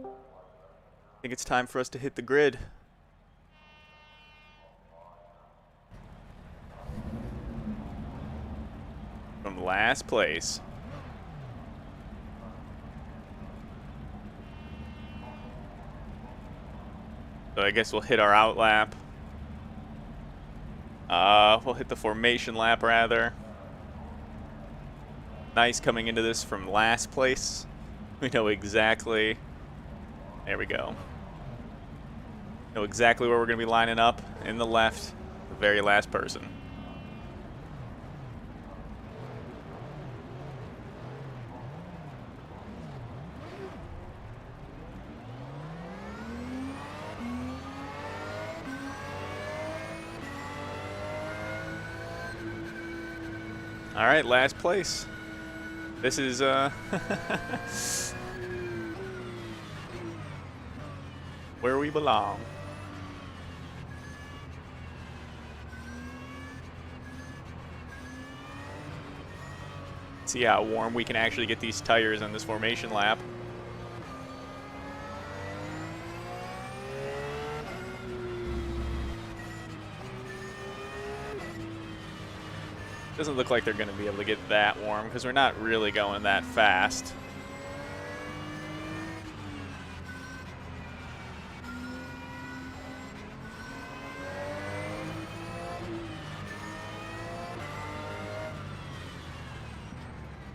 I think it's time for us to hit the grid. From last place. So I guess we'll hit our out lap. We'll hit the formation lap, rather. Nice coming into this from last place. We know exactly... There we go. Know exactly where we're going to be lining up. In the left, the very last person. All right, last place. This is where we belong. See how warm we can actually get these tires on this formation lap. Doesn't look like they're going to be able to get that warm because we're not really going that fast.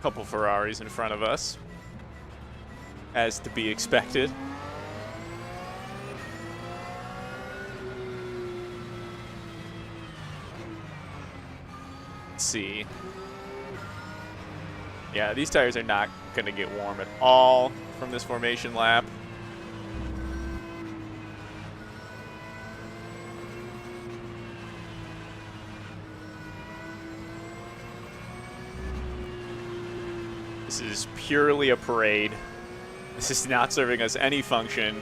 Couple Ferraris in front of us, as to be expected. See. Yeah, these tires are not going to get warm at all from this formation lap. This is purely a parade. This is not serving us any function.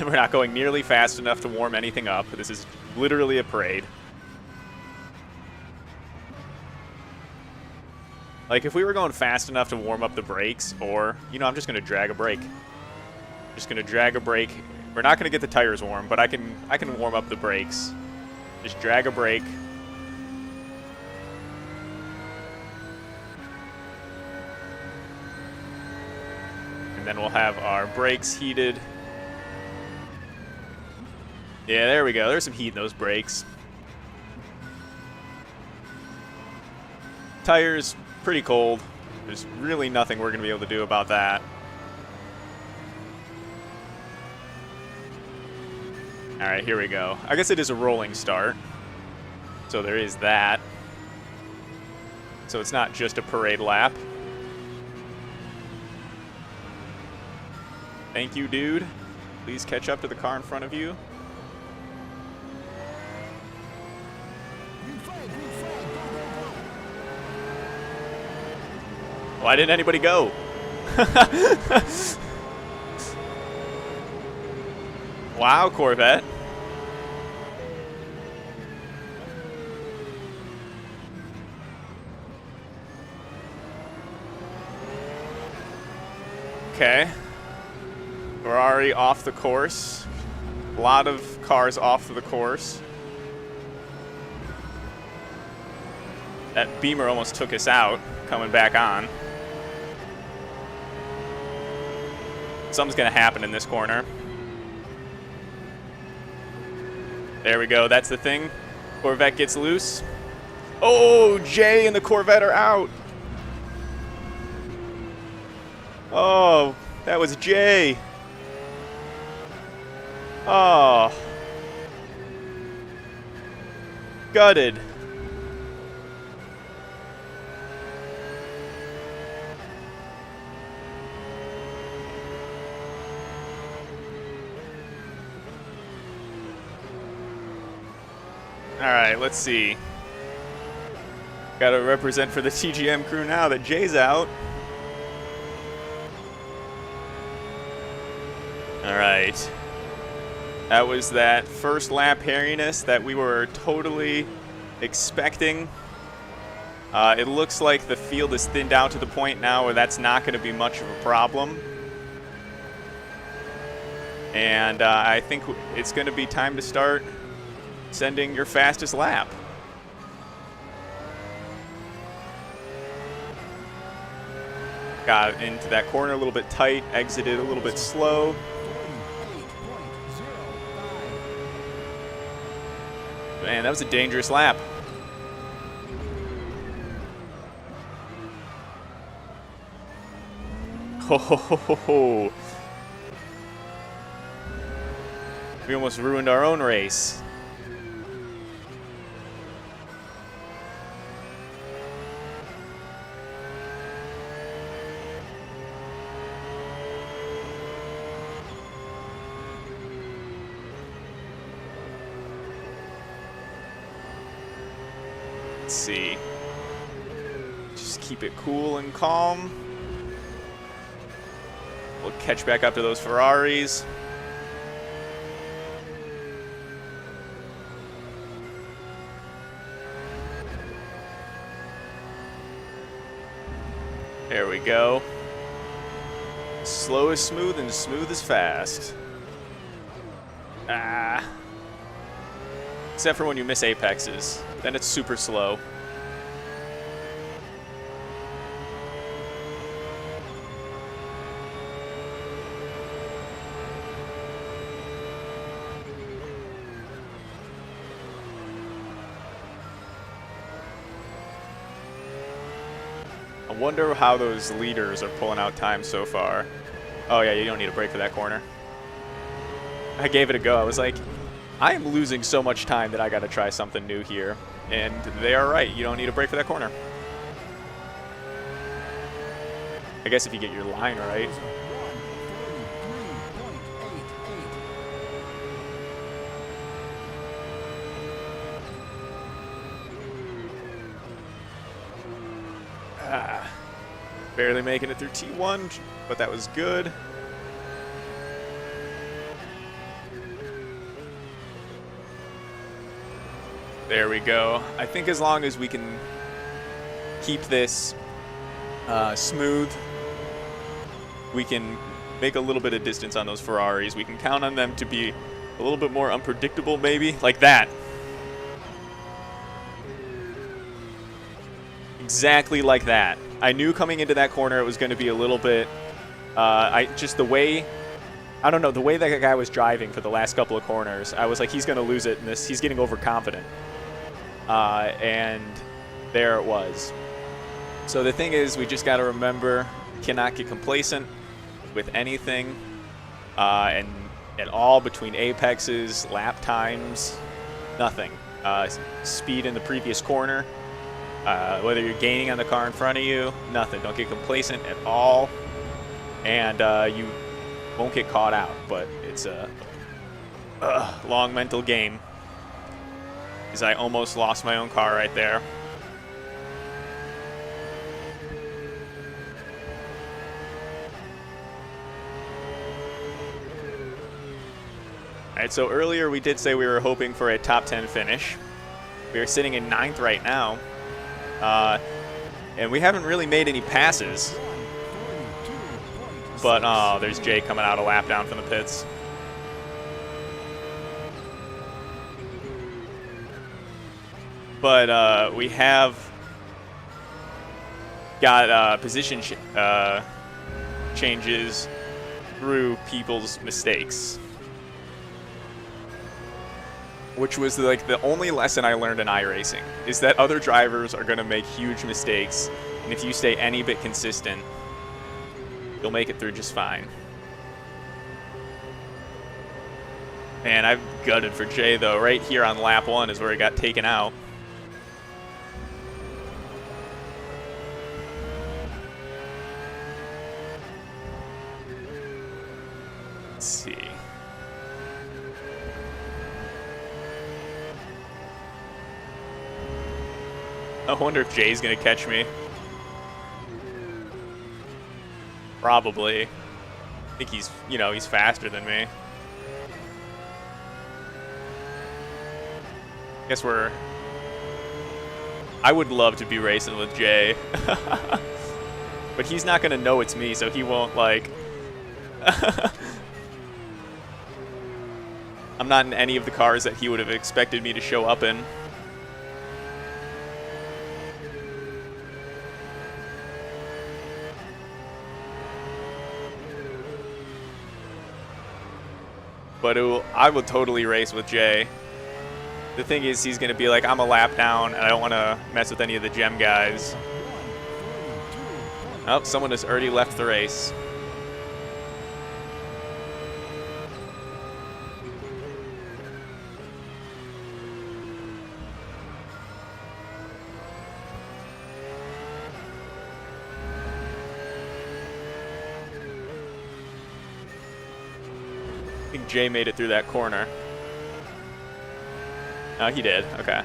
We're not going nearly fast enough to warm anything up. This is literally a parade. Like, if we were going fast enough to warm up the brakes, or, you know, I'm just going to drag a brake. Just going to drag a brake. We're not going to get the tires warm, but I can warm up the brakes. Just drag a brake. And then we'll have our brakes heated. Yeah, there we go. There's some heat in those brakes. Tires... pretty cold. There's really nothing we're going to be able to do about that. All right, here we go. I guess it is a rolling start. So there is that. So it's not just a parade lap. Thank you, dude. Please catch up to the car in front of you. Why didn't anybody go? Wow, Corvette. Okay. Ferrari off the course. A lot of cars off the course. That Beamer almost took us out, coming back on. Something's going to happen in this corner. There we go. That's the thing. Corvette gets loose. Oh, Jay and the Corvette are out. Oh, that was Jay. Oh. Gutted. All right, let's see. Got to represent for the TGM crew now that Jay's out. All right. That was that first lap hairiness that we were totally expecting. It looks like the field is thinned out to the point now where that's not going to be much of a problem. And I think it's going to be time to start sending your fastest lap. Got into that corner a little bit tight, exited a little bit slow. Man, that was a dangerous lap. Ho ho ho ho ho. We almost ruined our own race. Let's see. Just keep it cool and calm. We'll catch back up to those Ferraris. There we go. Slow is smooth and smooth is fast. Ah. Except for when you miss apexes. Then it's super slow. I wonder how those leaders are pulling out time so far. Oh yeah, you don't need a brake for that corner. I gave it a go. I was like, I am losing so much time that I got to try something new here. And they are right. You don't need a brake for that corner. I guess if you get your line right. Barely making it through T1, but that was good. There we go. I think as long as we can keep this smooth, we can make a little bit of distance on those Ferraris. We can count on them to be a little bit more unpredictable, maybe. Like that. Exactly like that. I knew coming into that corner it was going to be a little bit, just the way, I don't know, the way that guy was driving for the last couple of corners, I was like, he's going to lose it in this. He's getting overconfident. And there it was. So the thing is, we just got to remember, cannot get complacent with anything, and at all between apexes, lap times, nothing. Speed in the previous corner. Whether you're gaining on the car in front of you, nothing. Don't get complacent at all, and you won't get caught out. But it's a long mental game, because I almost lost my own car right there. All right, so earlier we did say we were hoping for a top 10 finish. We are sitting in 9th right now. And we haven't really made any passes. But, oh, there's Jay coming out a lap down from the pits. But we have got position changes through people's mistakes. Which was like the only lesson I learned in iRacing, is that other drivers are going to make huge mistakes, and if you stay any bit consistent, you'll make it through just fine. Man, I've gutted for Jay though. Right here on lap 1 is where he got taken out. Let's see. I wonder if Jay's gonna catch me. Probably. I think he's, you know, he's faster than me. Guess we're... I would love to be racing with Jay. But he's not gonna know it's me, so he won't, like... I'm not in any of the cars that he would have expected me to show up in. But I would totally race with Jay. The thing is, he's going to be like, I'm a lap down, and I don't want to mess with any of the gem guys. Oh, someone has already left the race. I think Jay made it through that corner. Oh, he did. Okay.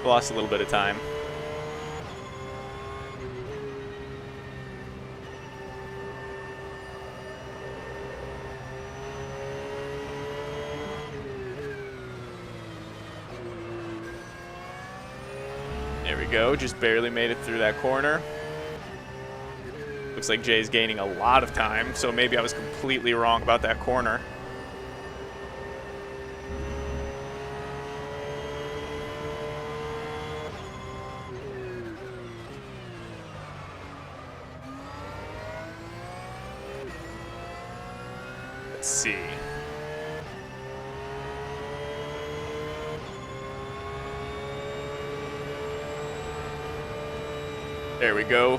Lost a little bit of time. There we go. Just barely made it through that corner. Looks like Jay's gaining a lot of time, so maybe I was completely wrong about that corner. Let's see. There we go.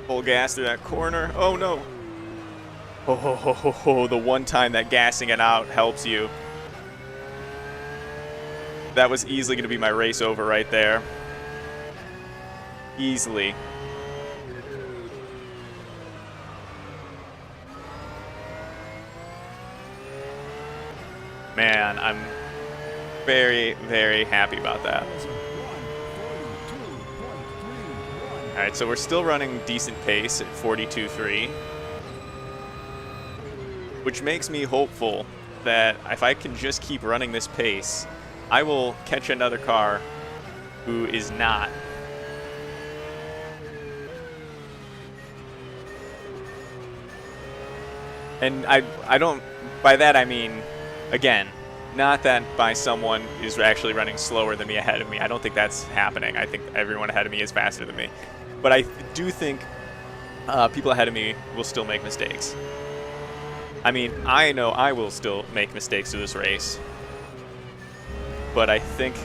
Full gas through that corner. Oh no. Oh, the one time that gassing it out helps you. That was easily going to be my race over right there. Easily. Man, I'm very, very happy about that. All right, so we're still running decent pace at 42.3, which makes me hopeful that if I can just keep running this pace, I will catch another car who is not. And I don't, by that I mean, again, not that by someone who's actually running slower than me ahead of me. I don't think that's happening. I think everyone ahead of me is faster than me. But I do think people ahead of me will still make mistakes. I mean, I know I will still make mistakes through this race. But I think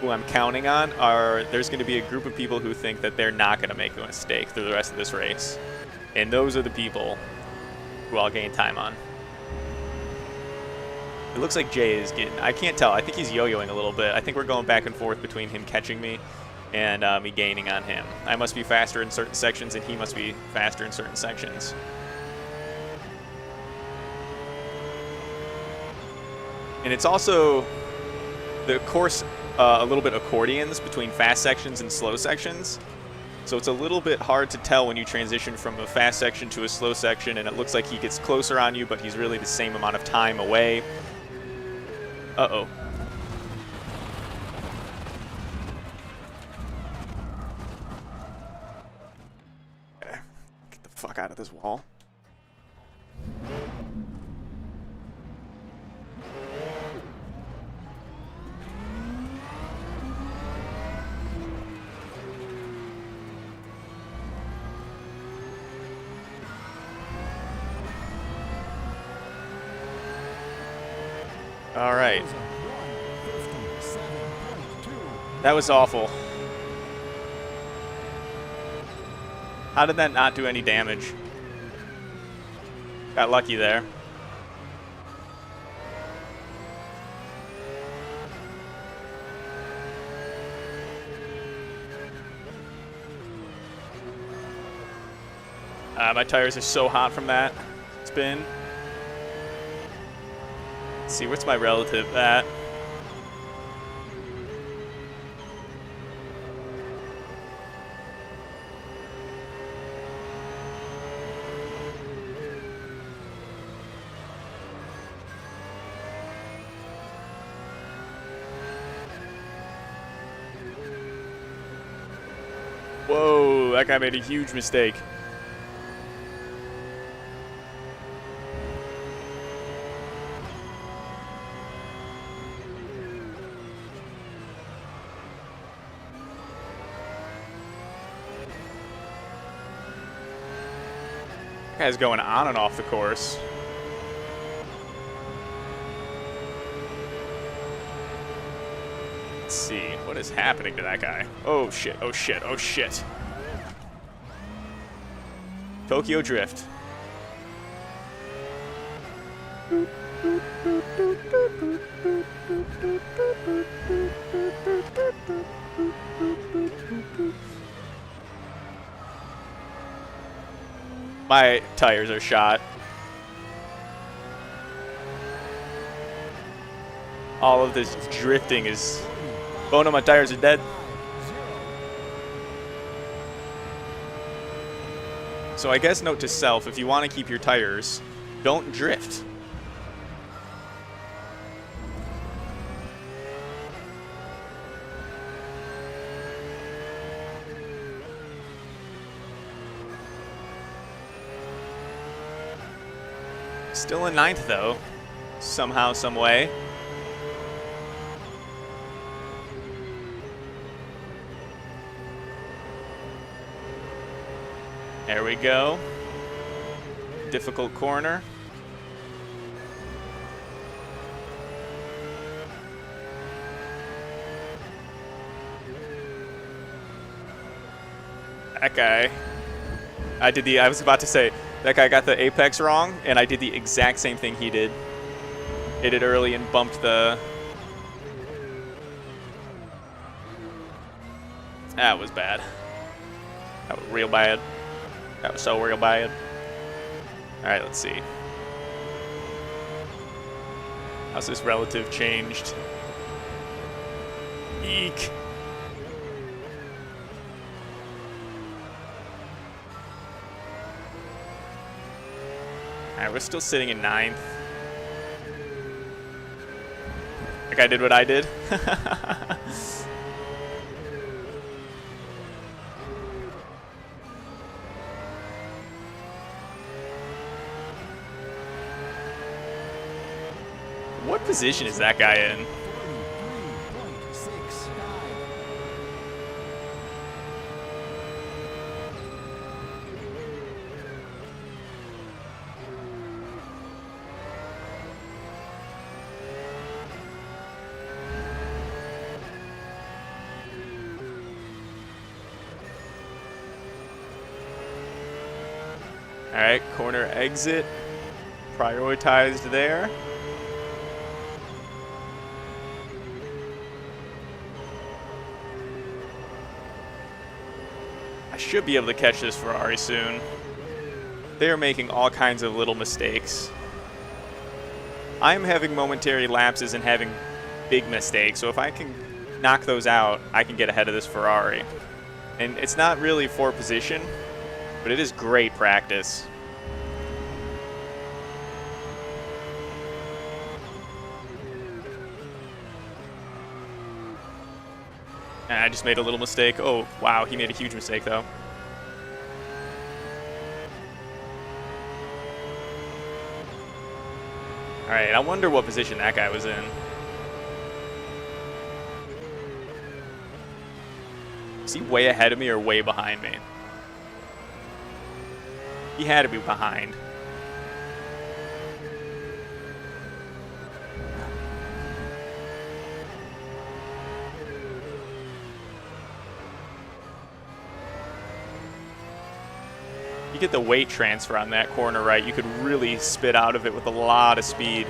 who I'm counting on are, there's going to be a group of people who think that they're not going to make a mistake through the rest of this race. And those are the people who I'll gain time on. It looks like Jay is getting, I can't tell, I think he's yo-yoing a little bit. I think we're going back and forth between him catching me and me gaining on him. I must be faster in certain sections and he must be faster in certain sections. And it's also, the course a little bit accordions between fast sections and slow sections. So it's a little bit hard to tell when you transition from a fast section to a slow section, and it looks like he gets closer on you, but he's really the same amount of time away. Uh-oh. Okay. Get the fuck out of this wall. All right. That was awful. How did that not do any damage? Got lucky there. My tires are so hot from that spin. Let's see, what's my relative at? Whoa, that guy made a huge mistake. Guy's going on and off the course. Let's see. What is happening to that guy? Oh, shit. Oh, shit. Oh, shit. Tokyo Drift. My tires are shot. All of this drifting is... Oh no, my tires are dead. So I guess note to self, if you want to keep your tires, don't drift. Still in 9th though, somehow, some way. There we go. Difficult corner. That guy. I was about to say, that guy got the apex wrong, and I did the exact same thing he did. Hit it early and bumped the... That was bad. That was real bad. That was so real bad. Alright, let's see. How's this relative changed? Eek. Alright, we're still sitting in 9th. Like I did what I did. What position is that guy in? All right, corner exit, prioritized there. I should be able to catch this Ferrari soon. They are making all kinds of little mistakes. I'm having momentary lapses and having big mistakes, so if I can knock those out, I can get ahead of this Ferrari. And it's not really for position, but it is great practice. And I just made a little mistake. Oh, wow, he made a huge mistake, though. All right, I wonder what position that guy was in. Is he way ahead of me or way behind me? He had to be behind. You get the weight transfer on that corner right, you could really spit out of it with a lot of speed.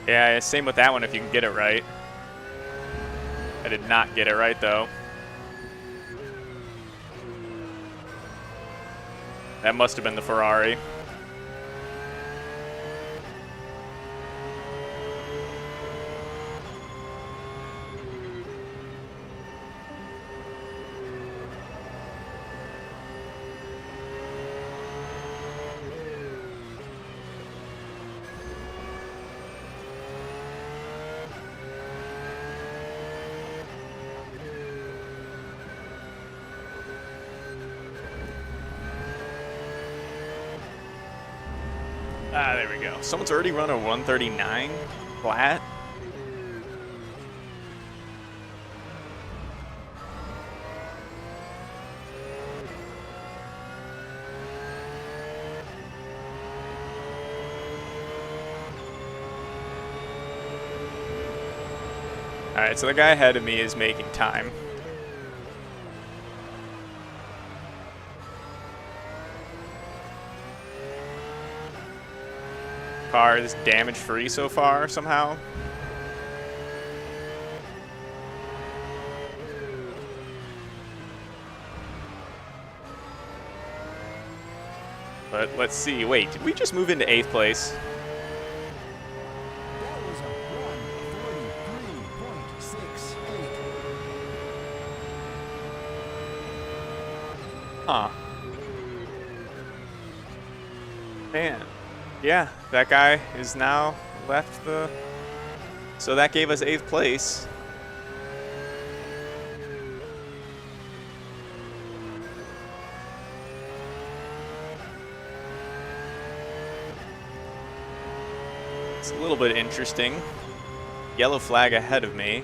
Yeah, same with that one if you can get it right. I did not get it right though. That must have been the Ferrari. Ah, there we go. Someone's already run a 139 flat. All right, so the guy ahead of me is making time. Car is damage-free so far, somehow. But let's see. Wait, did we just move into 8th place? That was a 1:43.68. Huh. Man. Yeah, that guy is now left the... So that gave us 8th place. It's a little bit interesting. Yellow flag ahead of me.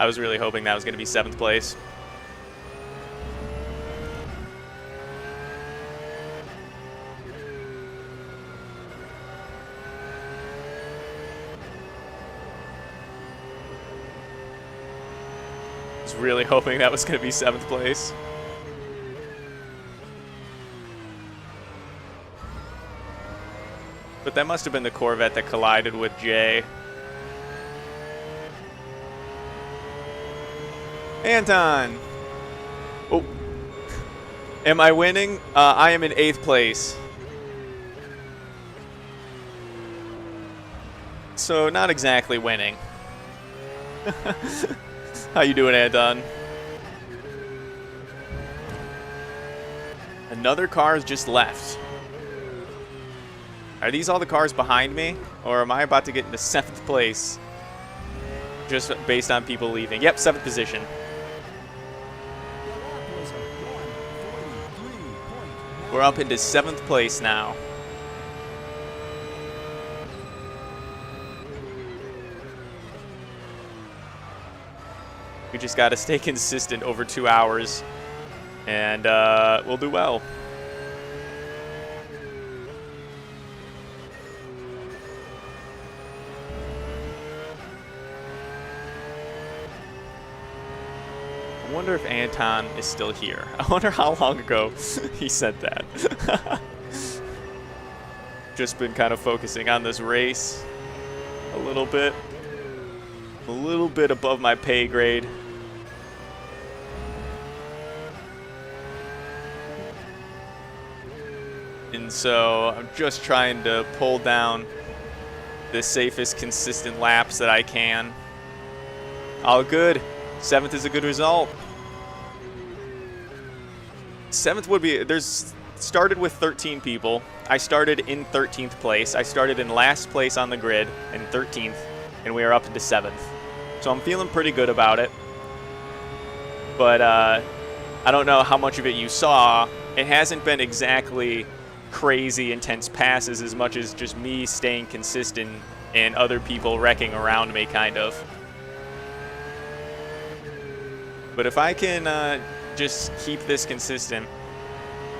I was really hoping that was going to be 7th place. I was really hoping that was going to be 7th place. But that must have been the Corvette that collided with Jay. Anton! Oh. Am I winning? I am in 8th place. So, not exactly winning. How you doing, Anton? Another car's just left. Are these all the cars behind me? Or am I about to get into 7th place? Just based on people leaving. Yep, 7th position. We're up into 7th place now. We just got to stay consistent over 2 hours, and we'll do well. I wonder if Anton is still here. I wonder how long ago he said that. Just been kind of focusing on this race a little bit above my pay grade. And so I'm just trying to pull down the safest consistent laps that I can. All good. 7th is a good result. 7th would be, started with 13 people. I started in 13th place. I started in last place on the grid in 13th, and we are up into 7th. So I'm feeling pretty good about it. But I don't know how much of it you saw. It hasn't been exactly crazy intense passes as much as just me staying consistent and other people wrecking around me, kind of. But if I can just keep this consistent,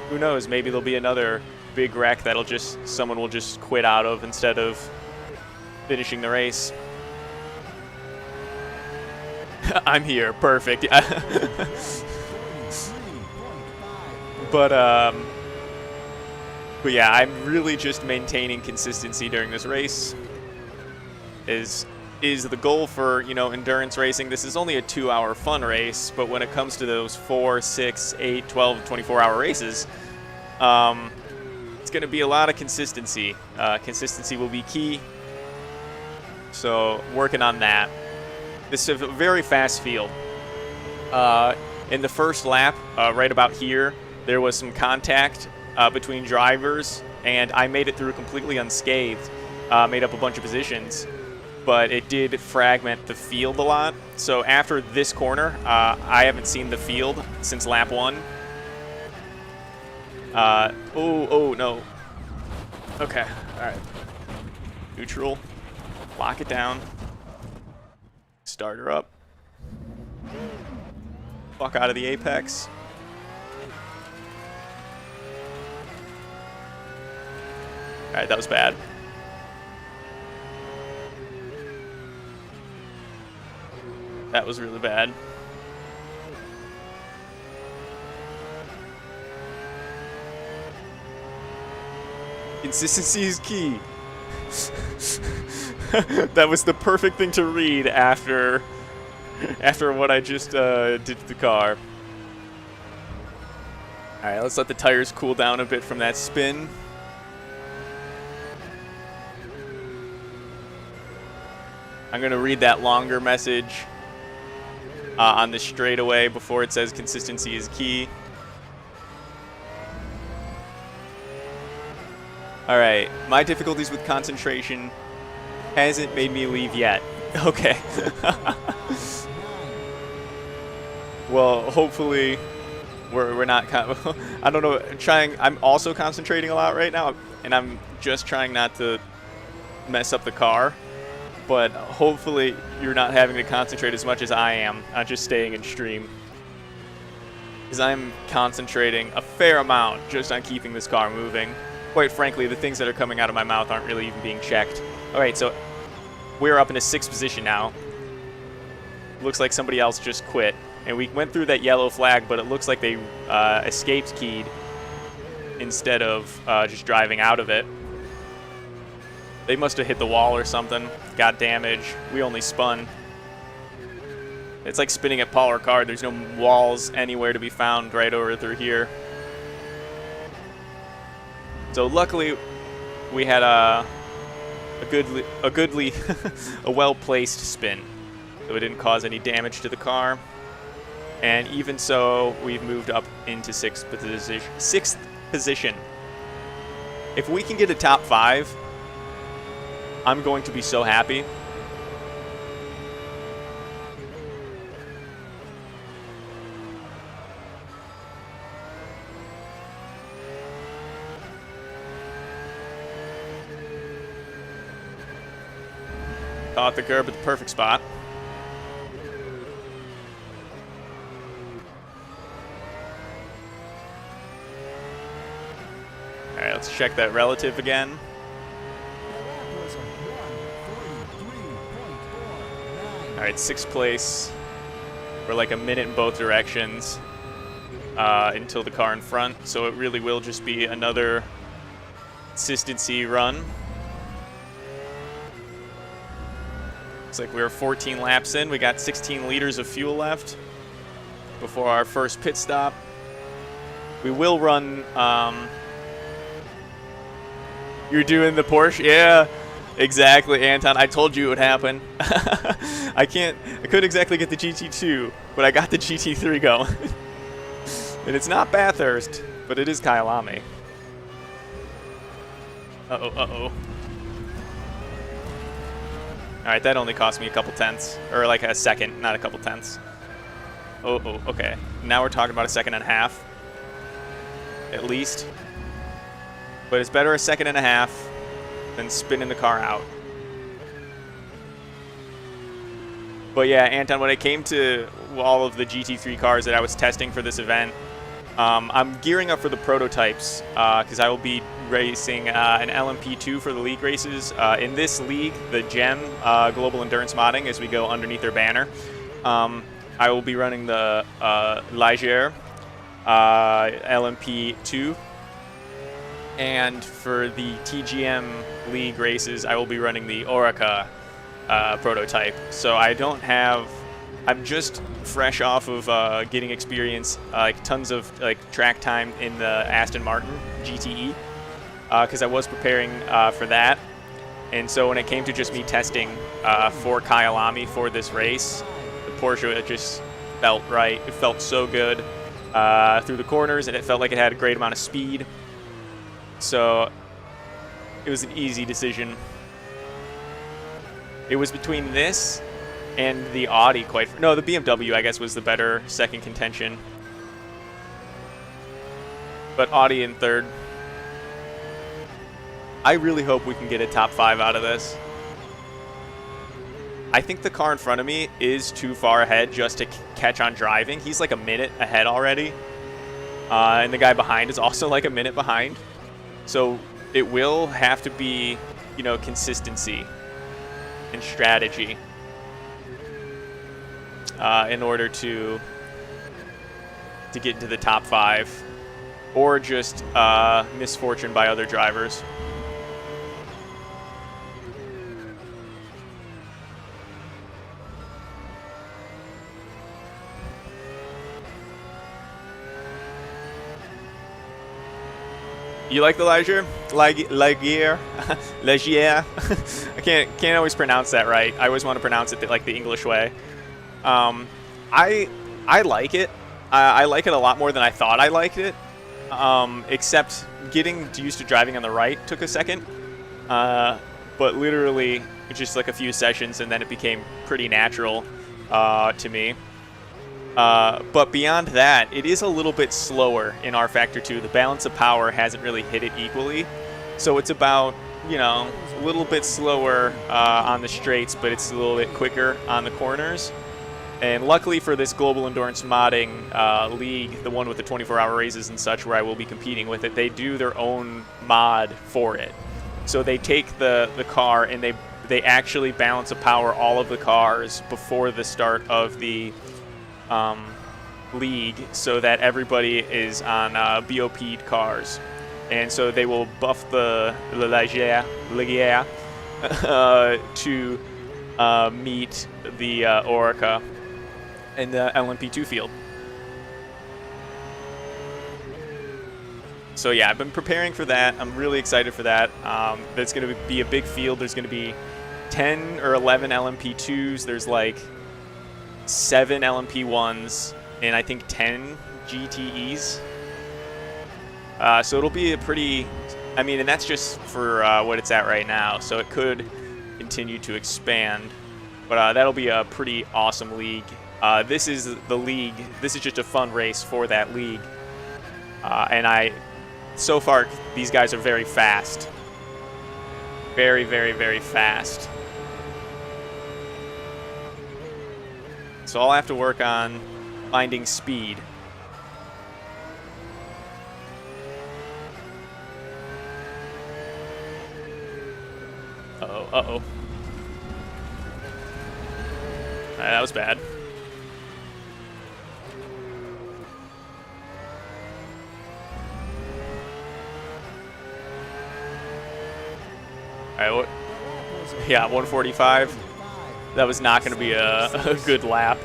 who knows, maybe there'll be another big wreck that'll someone will just quit out of instead of finishing the race. I'm here, perfect. But yeah, I'm really just maintaining consistency during this race. Is the goal for, you know, endurance racing. This is only a 2-hour fun race, but when it comes to those 4, 6, 8, 12, 24-hour races, it's going to be a lot of consistency. Consistency will be key, so working on that. This is a very fast field. In the first lap, right about here, there was some contact between drivers, and I made it through completely unscathed, made up a bunch of positions. but it did fragment the field a lot. So after this corner, I haven't seen the field since lap 1. Oh, no. Okay, all right. Neutral, lock it down, start her up. Fuck out of the apex. All right, that was bad. That was really bad. Consistency is key. That was the perfect thing to read after what I just did to the car. All right, let's let the tires cool down a bit from that spin. I'm gonna read that longer message on the straightaway before it says consistency is key. All right, my difficulties with concentration hasn't made me leave yet. Okay. Well, hopefully we're not I don't know, I'm also concentrating a lot right now, and I'm just trying not to mess up the car. But hopefully you're not having to concentrate as much as I am on just staying in stream. Because I'm concentrating a fair amount just on keeping this car moving. Quite frankly, the things that are coming out of my mouth aren't really even being checked. All right, so we're up in a 6th position now. Looks like somebody else just quit. And we went through that yellow flag, but it looks like they escaped keyed instead of just driving out of it. They must have hit the wall or something, got damage. We only spun. It's like spinning at Paul Ricard. There's no walls anywhere to be found right over through here. So luckily, we had a well-placed spin, so it didn't cause any damage to the car. And even so, we've moved up into 6th position. If we can get a top 5, I'm going to be so happy. Caught the curb at the perfect spot. All right, let's check that relative again. All right, 6th place. We're like a minute in both directions until the car in front, so it really will just be another consistency run. Looks like we're 14 laps in. We got 16 liters of fuel left before our first pit stop. We will run... You're doing the Porsche? Yeah. Exactly, Anton. I told you it would happen. I couldn't exactly get the GT2, but I got the GT3 going. And it's not Bathurst, but it is Kyalami. Uh-oh, uh-oh. All right, that only cost me a couple tenths, or like a second, not a couple tenths. Oh, okay. Now we're talking about a 1.5 seconds, at least. But it's better a 1.5 seconds than spinning the car out. But yeah, Anton, when it came to all of the GT3 cars that I was testing for this event, I'm gearing up for the prototypes because I will be racing an LMP2 for the league races. In this league, the GEM, Global Endurance Modding, as we go underneath their banner, I will be running the Ligier LMP2. And for the TGM League races, I will be running the Orica prototype. So I don't have... I'm just fresh off of getting experience, like tons of track time in the Aston Martin GTE, because I was preparing for that. And so when it came to just me testing for Kyalami for this race, the Porsche, it just felt right. It felt so good through the corners, and it felt like it had a great amount of speed. So it was an easy decision. It was between this and the Audi, no, the BMW, I guess, was the better second contention. But Audi in third. I really hope we can get a top 5 out of this. I think the car in front of me is too far ahead just to catch on driving. He's like a minute ahead already. And the guy behind is also like a minute behind. So it will have to be, you know, consistency and strategy in order to get into the top 5, or just misfortune by other drivers. You like the Ligier? Ligier? Ligier? I can't always pronounce that right. I always want to pronounce it like the English way. I like it. I like it a lot more than I thought I liked it. Except getting used to driving on the right took a second. But literally just like a few sessions, and then it became pretty natural to me. But beyond that, it is a little bit slower in R Factor 2. The balance of power hasn't really hit it equally. So it's about, you know, a little bit slower on the straights, but it's a little bit quicker on the corners. And luckily for this Global Endurance Modding league, the one with the 24-hour races and such where I will be competing with it, they do their own mod for it. So they take the car and they actually balance of power all of the cars before the start of the league, so that everybody is on BOP'd cars. And so they will buff the Ligier to meet the Orica in the LMP2 field. So yeah, I've been preparing for that. I'm really excited for that. That's going to be a big field. There's going to be 10 or 11 LMP2s. There's like 7 LMP1s and I think 10 GTEs. So it'll be a pretty, I mean, and that's just for what it's at right now. So it could continue to expand, but that'll be a pretty awesome league. This is the league. This is just a fun race for that league. And so far, these guys are very fast. Very, very, very fast. So I'll have to work on finding speed. Uh-oh, uh-oh. All right, that was bad. All right, what? Yeah, 145. That was not going to be a good lap.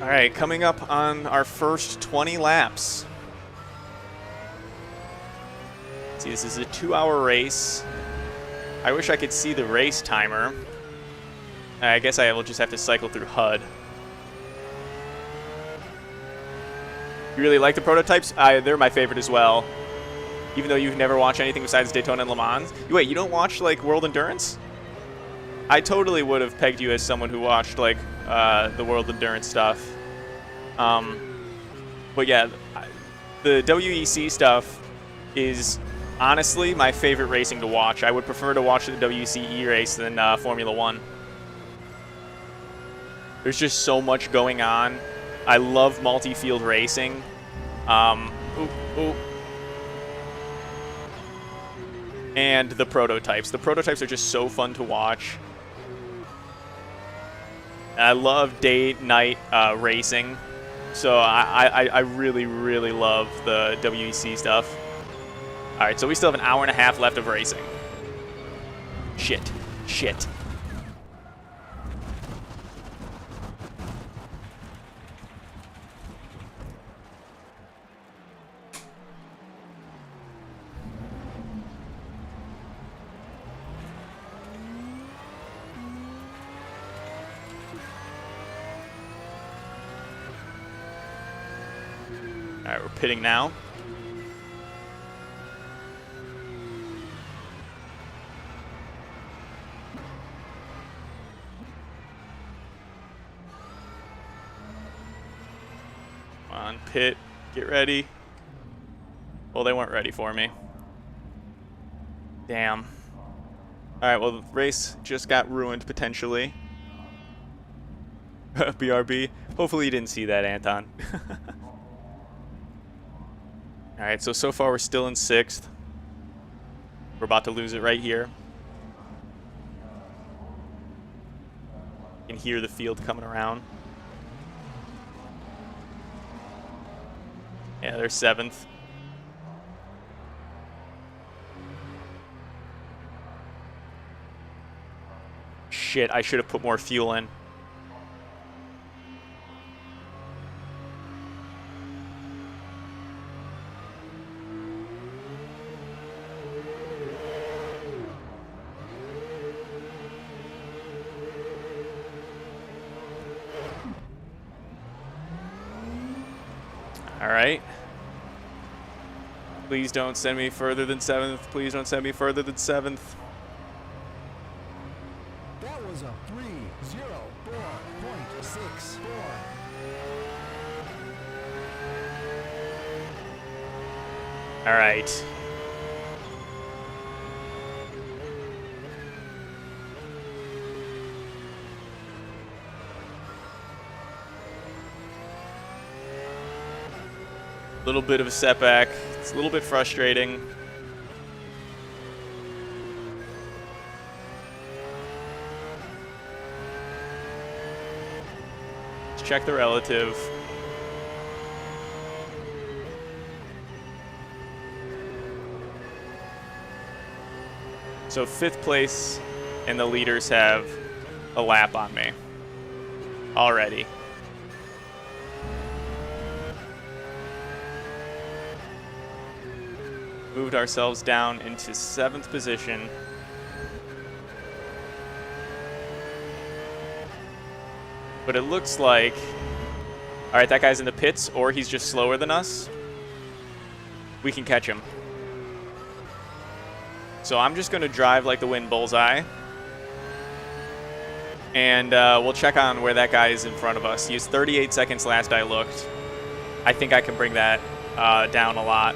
All right, coming up on our first 20 laps. See, this is a 2-hour race. I wish I could see the race timer. I guess I will just have to cycle through HUD. You really like the prototypes? They're my favorite as well. Even though you've never watched anything besides Daytona and Le Mans. Wait, you don't watch, like, World Endurance? I totally would have pegged you as someone who watched, like, the World Endurance stuff. But yeah, the WEC stuff is honestly my favorite racing to watch. I would prefer to watch the WEC race than Formula 1. There's just so much going on. I love multi-field racing. And the prototypes. The prototypes are just so fun to watch. And I love day-night racing. So I really, really love the WEC stuff. All right, so we still have an hour and a half left of racing. Shit. Shit. All right, we're pitting now. on, pit. Get ready. Well, they weren't ready for me. Damn. Alright, well, the race just got ruined, potentially. BRB. Hopefully you didn't see that, Anton. Alright, so far we're still in 6th. We're about to lose it right here. You can hear the field coming around. Yeah, they're 7th. Shit, I should have put more fuel in. All right. Please don't send me further than 7th. Please don't send me further than 7th. That was a 3:04.64. All right. Little bit of a setback. It's a little bit frustrating. Let's check the relative. So 5th place and the leaders have a lap on me already. Moved ourselves down into 7th position. But it looks like, all right, that guy's in the pits, or he's just slower than us. We can catch him. So I'm just going to drive like the wind, bullseye. And we'll check on where that guy is in front of us. He has 38 seconds last I looked. I think I can bring that down a lot.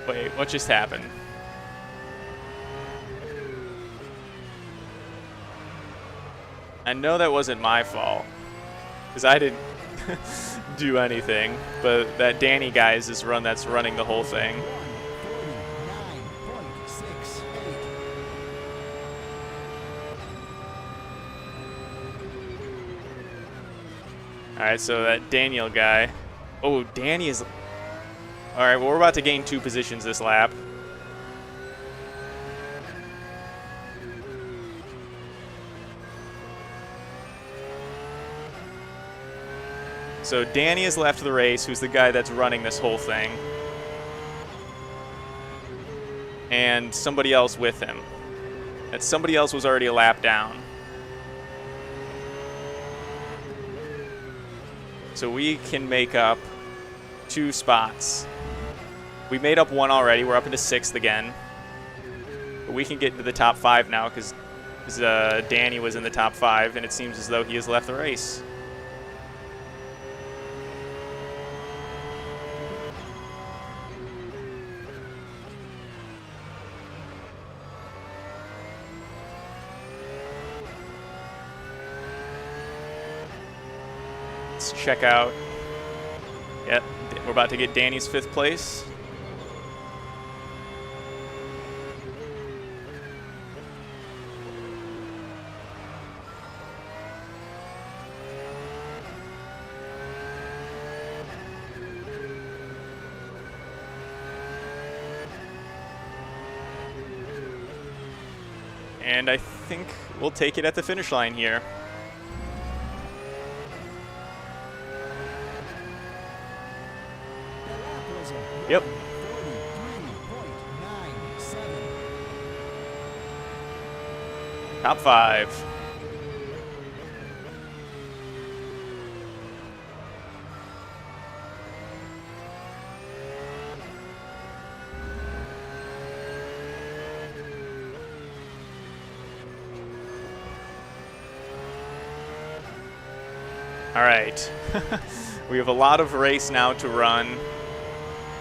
Wait, what just happened? I know that wasn't my fault, because I didn't do anything, but that Danny guy is this run that's running the whole thing. 149.68. Alright, so that Daniel guy. Oh, Danny is... Alright, well, we're about to gain 2 positions this lap. So Danny has left the race, who's the guy that's running this whole thing. And somebody else with him. That somebody else was already a lap down. So we can make up 2 spots. We made up 1 already. We're up into 6th again. But we can get into the top 5 now because Danny was in the top 5, and it seems as though he has left the race. Let's check out. Yep, we're about to get Danny's 5th place. And I think we'll take it at the finish line here. Yep. Top 5. All right. We have a lot of race now to run.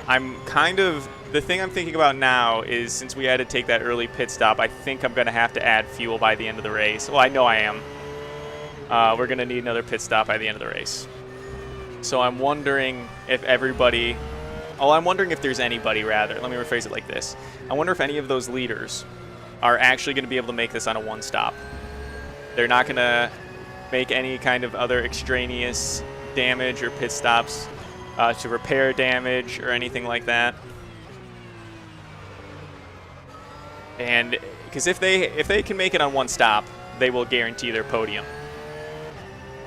The thing I'm thinking about now is, since we had to take that early pit stop, I think I'm going to have to add fuel by the end of the race. Well, I know I am. We're going to need another pit stop by the end of the race. So I'm wondering if everybody... Oh, I'm wondering if there's anybody, rather. Let me rephrase it like this. I wonder if any of those leaders are actually going to be able to make this on a one-stop. They're not going to make any kind of other extraneous damage or pit stops to repair damage or anything like that. And because if they can make it on one stop, they will guarantee their podium.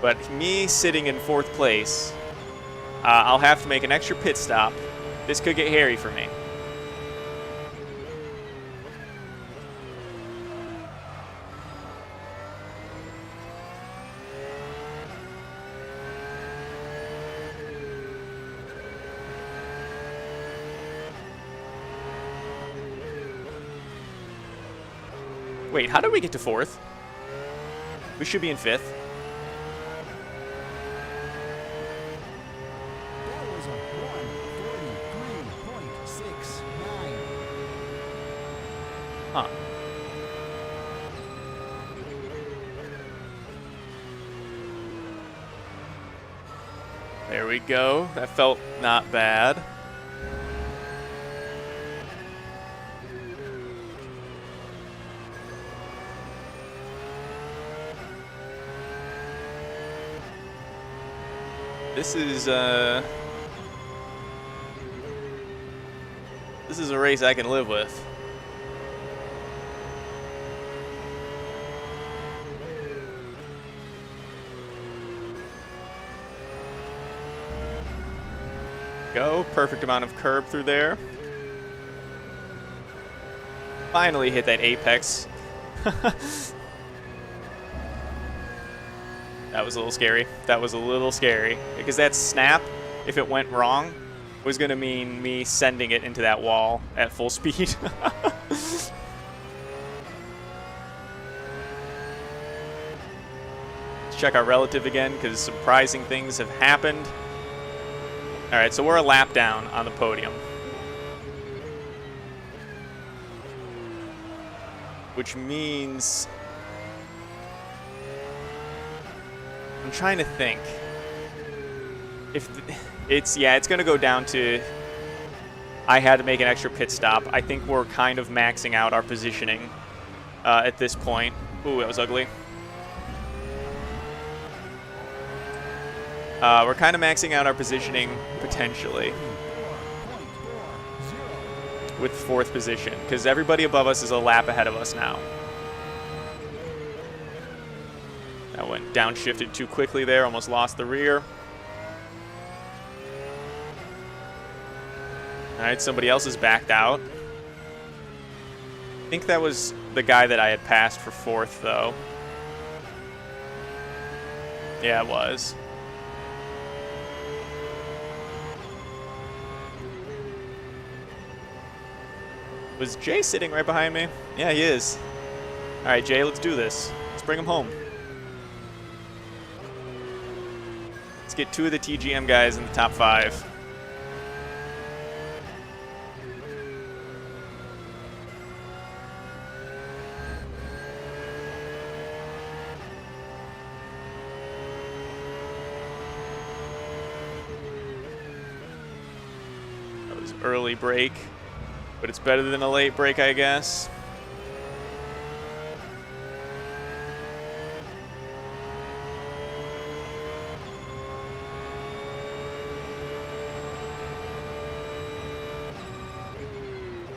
But me sitting in 4th place, I'll have to make an extra pit stop. This could get hairy for me. Wait, how did we get to 4th? We should be in 5th. That was a 1:43.69. Huh. There we go. That felt not bad. This is a race I can live with. Go, perfect amount of curb through there. Finally hit that apex. That was a little scary. That was a little scary. Because that snap, if it went wrong, was going to mean me sending it into that wall at full speed. Let's check our relative again, because surprising things have happened. Alright, so we're a lap down on the podium. Which means... I'm trying to think. If it's going to go down to I had to make an extra pit stop. I think we're kind of maxing out our positioning at this point. Ooh, that was ugly. We're kind of maxing out our positioning potentially with 4th position, because everybody above us is a lap ahead of us now. That went downshifted too quickly there, almost lost the rear. All right, somebody else is backed out. I think that was the guy that I had passed for 4th, though. Yeah, it was. Was Jay sitting right behind me? Yeah, he is. All right, Jay, let's do this. Let's bring him home. Let's get 2 of the TGM guys in the top 5. That was early break, but it's better than a late break, I guess.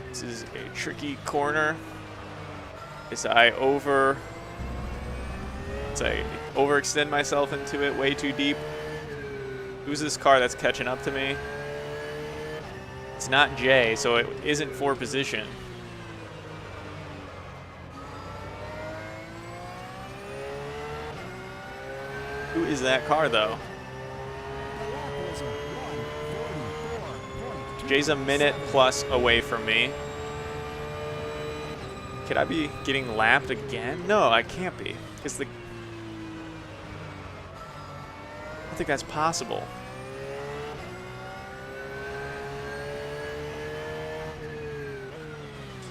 This is a tricky corner. As I overextend myself into it way too deep. Who's this car that's catching up to me? It's not Jay, so it isn't 4th position. Who is that car, though? Jay's a minute plus away from me. Could I be getting lapped again? No, I can't be. Because don't think that's possible.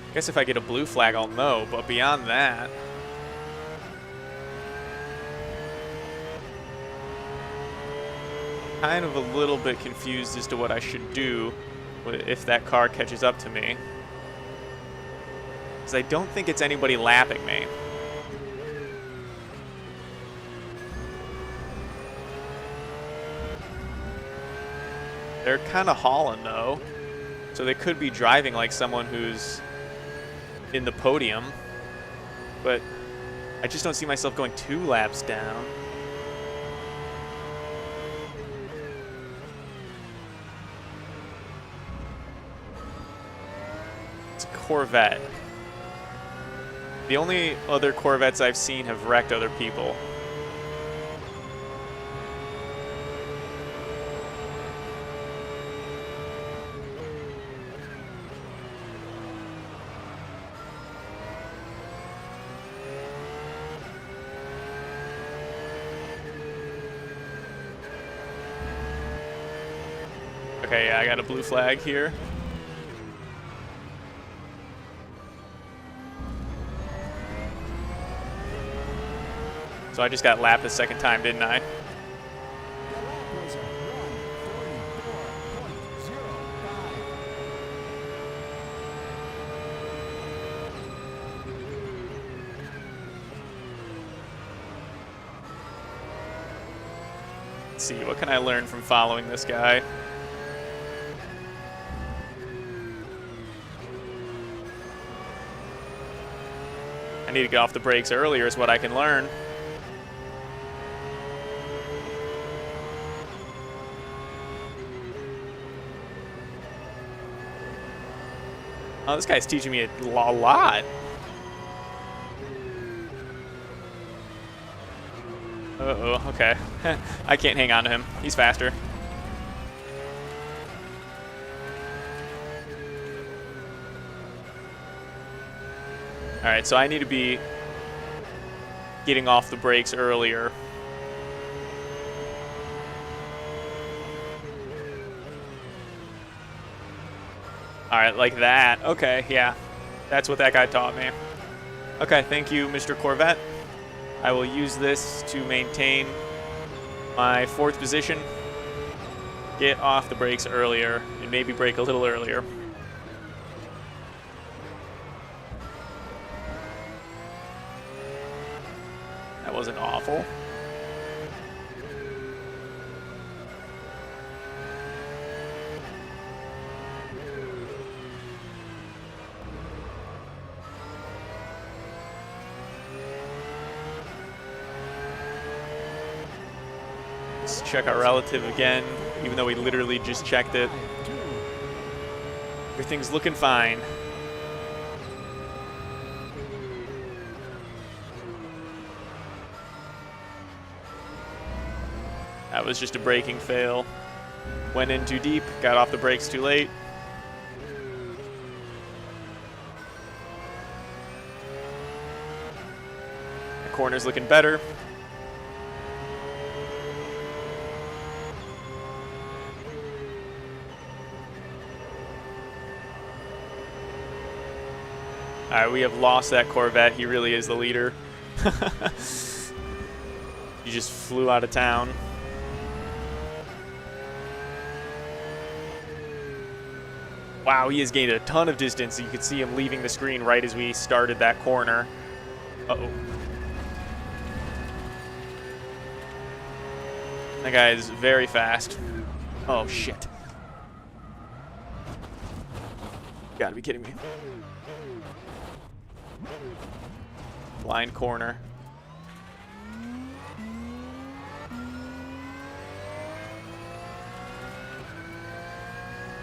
I guess if I get a blue flag, I'll know, but beyond that... kind of a little bit confused as to what I should do if that car catches up to me. Because I don't think it's anybody lapping me. They're kind of hauling, though. So they could be driving like someone who's in the podium. But I just don't see myself going 2 laps down. It's a Corvette. The only other Corvettes I've seen have wrecked other people. Okay, yeah, I got a blue flag here. So I just got lapped the second time, didn't I? The lap was a 1:44.05. Let's see, what can I learn from following this guy? I need to get off the brakes earlier is what I can learn. Oh, this guy's teaching me a lot. Uh-oh, okay. I can't hang on to him. He's faster. Alright, so I need to be getting off the brakes earlier. Alright, like that. Okay, yeah. That's what that guy taught me. Okay, thank you, Mr. Corvette. I will use this to maintain my 4th position. Get off the brakes earlier, and maybe brake a little earlier. That wasn't awful. Let's check our relative again, even though we literally just checked it. Everything's looking fine. That was just a braking fail. Went in too deep, got off the brakes too late. The corner's looking better. All right, we have lost that Corvette. He really is the leader. He just flew out of town. Wow, he has gained a ton of distance. You could see him leaving the screen right as we started that corner. Uh-oh. That guy is very fast. Oh, shit. You gotta be kidding me. Blind corner.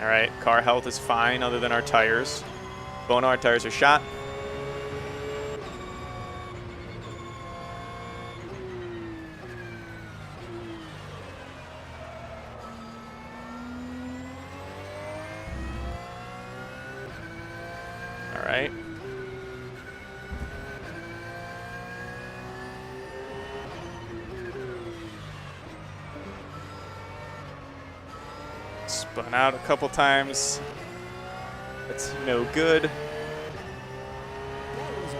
All right, car health is fine other than our tires. Both our tires are shot. All right. Went out a couple times. That's no good. That was a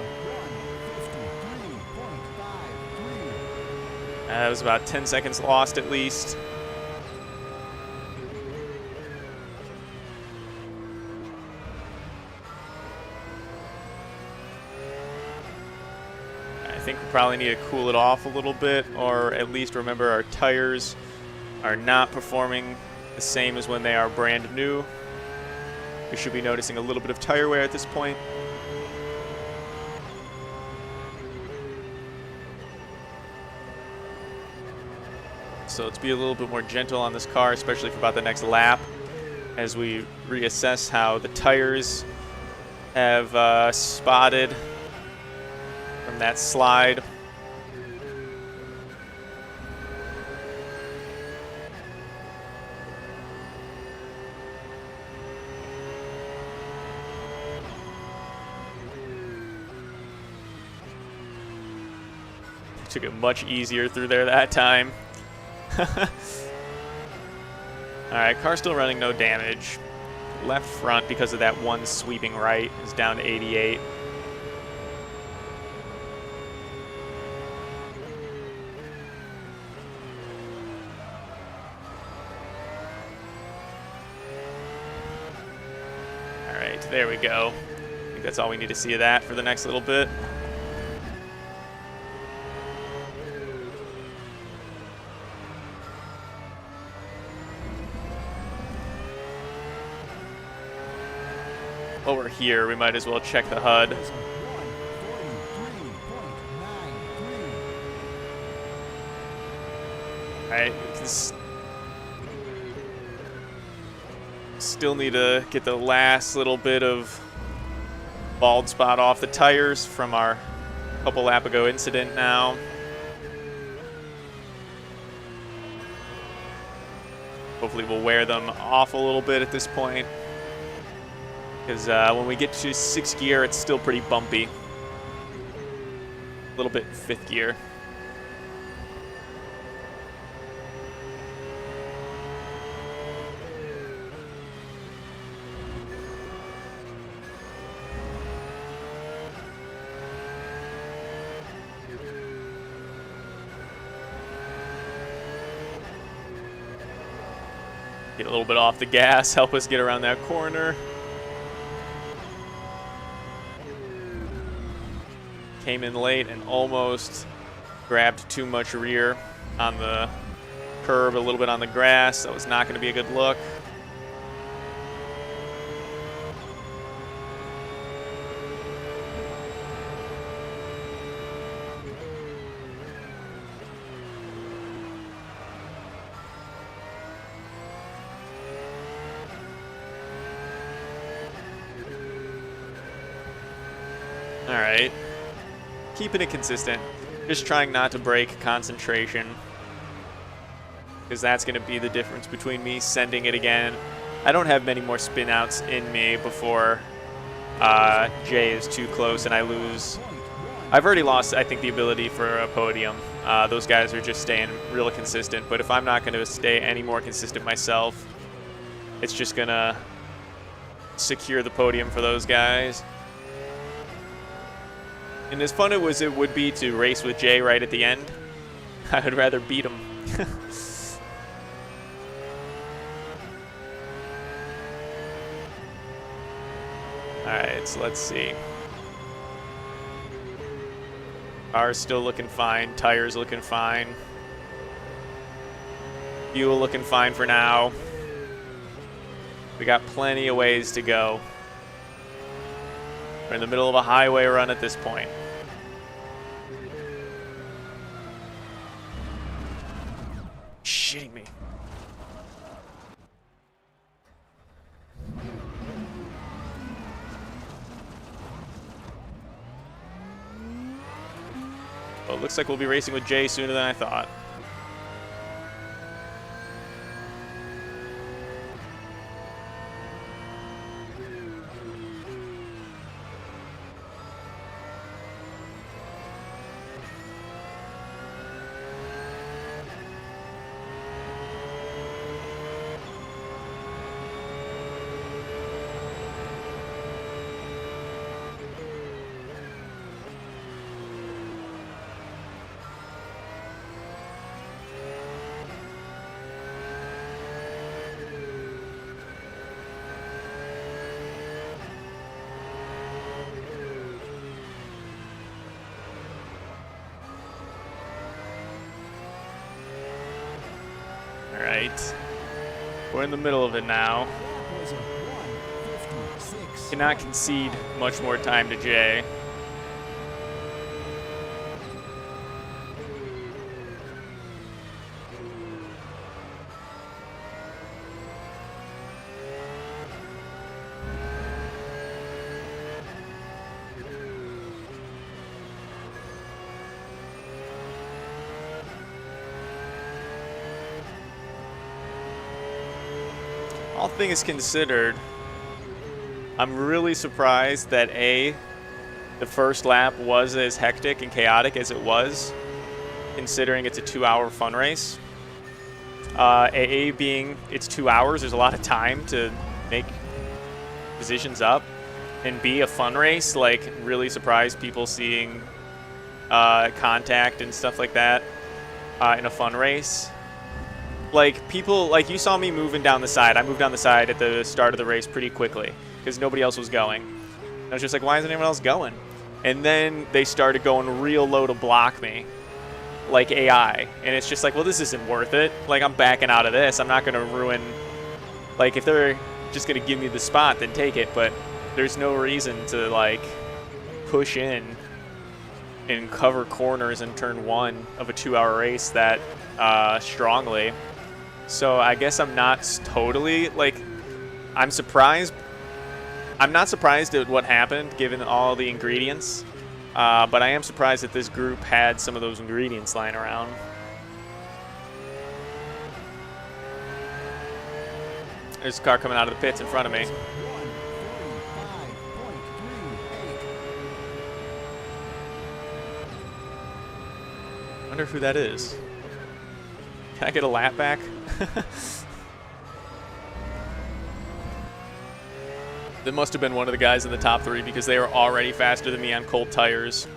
1:53.53. That was about 10 seconds lost at least. I think we probably need to cool it off a little bit, or at least remember our tires are not performing the same as when they are brand new. We should be noticing a little bit of tire wear at this point. So let's be a little bit more gentle on this car, especially for about the next lap, as we reassess how the tires have spotted from that slide. Took it much easier through there that time. Alright, car still running, no damage. Left front, because of that one sweeping right, is down to 88. Alright, there we go. I think that's all we need to see of that for the next little bit. While we're here, we might as well check the HUD. That was a 1:43.93. Alright, we can still need to get the last little bit of bald spot off the tires from our couple lap ago incident now. Hopefully we'll wear them off a little bit at this point, because when we get to 6th gear, it's still pretty bumpy. A little bit in 5th gear. Get a little bit off the gas, help us get around that corner. Came in late and almost grabbed too much rear on the curb, a little bit on the grass. That was not going to be a good look. All right. Keeping it consistent, just trying not to break concentration, because that's going to be the difference between me sending it again. I don't have many more spin outs in me before Jay is too close and I lose. I've already lost, I think, the ability for a podium. Those guys are just staying really consistent, but if I'm not going to stay any more consistent myself, it's just going to secure the podium for those guys. And as fun as it would be to race with Jay right at the end, I would rather beat him. Alright, so let's see. Car's still looking fine, tires looking fine. Fuel looking fine for now. We got plenty of ways to go. We're in the middle of a highway run at this point. Shitting me. Well, it looks like we'll be racing with Jay sooner than I thought. right. We're in the middle of it now. Lap was a 1:56. Cannot concede much more time to Jay. All things considered, I'm really surprised that the first lap was as hectic and chaotic as it was, considering it's a 2-hour fun race. Being it's 2 hours, there's a lot of time to make positions up, and B, a fun race, like, really surprised people seeing contact and stuff like that in a fun race. Like, people, like, you saw me moving down the side. I moved down the side at the start of the race pretty quickly because nobody else was going. I was just like, why isn't anyone else going? And then they started going real low to block me, like AI. And it's just like, well, this isn't worth it. Like, I'm backing out of this. I'm not going to ruin, like, if they're just going to give me the spot, then take it. But there's no reason to, like, push in and cover corners in turn 1 of a 2-hour race that strongly. So I guess I'm not totally, like, I'm surprised. I'm not surprised at what happened given all the ingredients, but I am surprised that this group had some of those ingredients lying around. There's a car coming out of the pits in front of me. 1:35.38. I wonder who that is. Can I get a lap back? That must have been one of the guys in the top 3 because they were already faster than me on cold tires.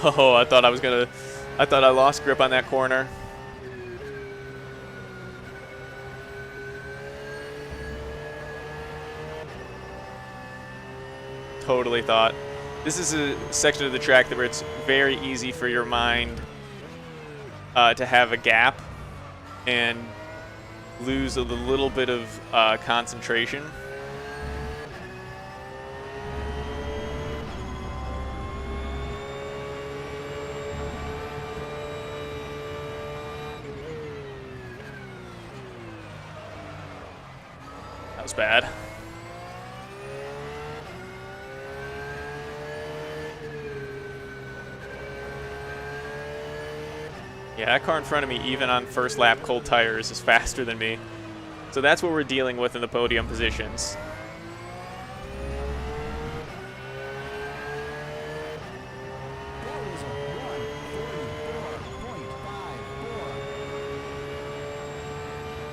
Oh, I thought I lost grip on that corner. Totally thought. This is a section of the track where it's very easy for your mind to have a gap and lose a little bit of concentration. That was bad. Yeah, that car in front of me, even on first lap cold tires, is faster than me. So that's what we're dealing with in the podium positions. That was a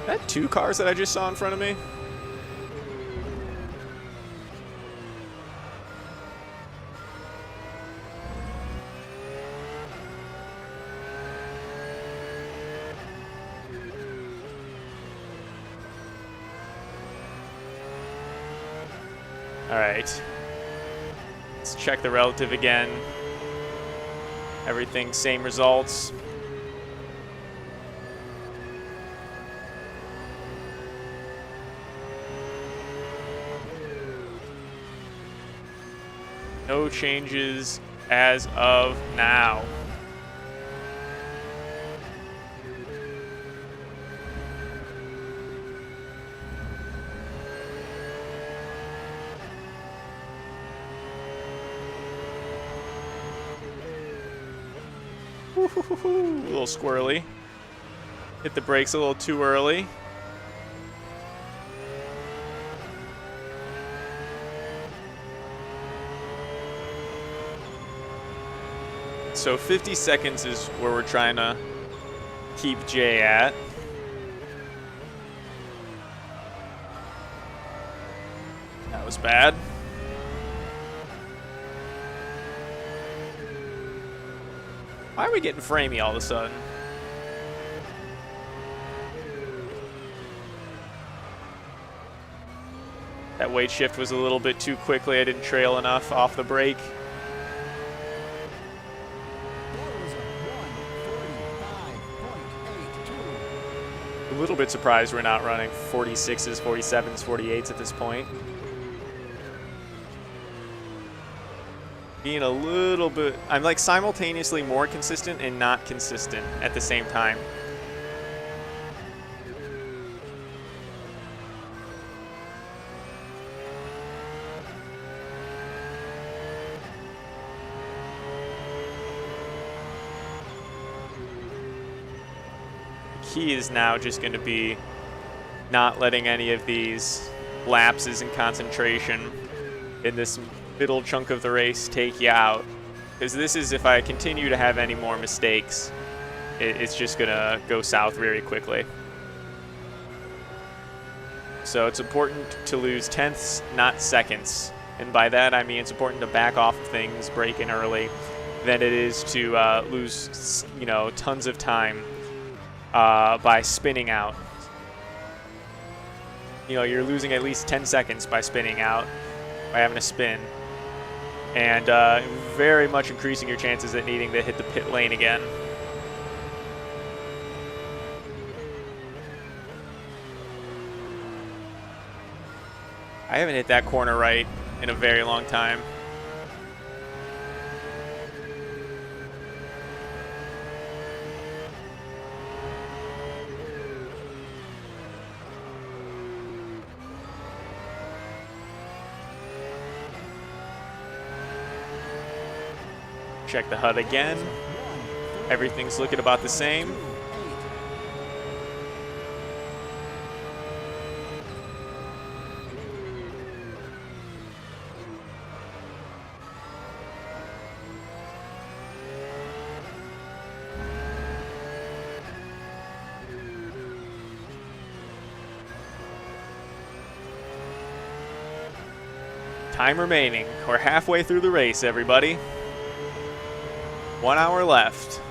1:34.54. That 2 cars that I just saw in front of me? All right, let's check the relative again. Everything same results. No changes as of now. A little squirrely. Hit the brakes a little too early. So 50 seconds is where we're trying to keep Jay at. That was bad. Why are we getting framey all of a sudden? That weight shift was a little bit too quickly. I didn't trail enough off the brake. That was a 1:45.82. A little bit surprised we're not running 46s, 47s, 48s at this point. Being a little bit, I'm like simultaneously more consistent and not consistent at the same time. Key is now just going to be not letting any of these lapses in concentration in this middle chunk of the race take you out, because this is, if I continue to have any more mistakes, it's just going to go south very quickly. So it's important to lose tenths, not seconds, and by that I mean it's important to back off of things, brake in early, than it is to lose, you know, tons of time by spinning out. You know, you're losing at least 10 seconds by spinning out, by having a spin, and very much increasing your chances at needing to hit the pit lane again. I haven't hit that corner right in a very long time. Check the HUD again. Everything's looking about the same. Time remaining. We're halfway through the race, everybody. 1 hour left.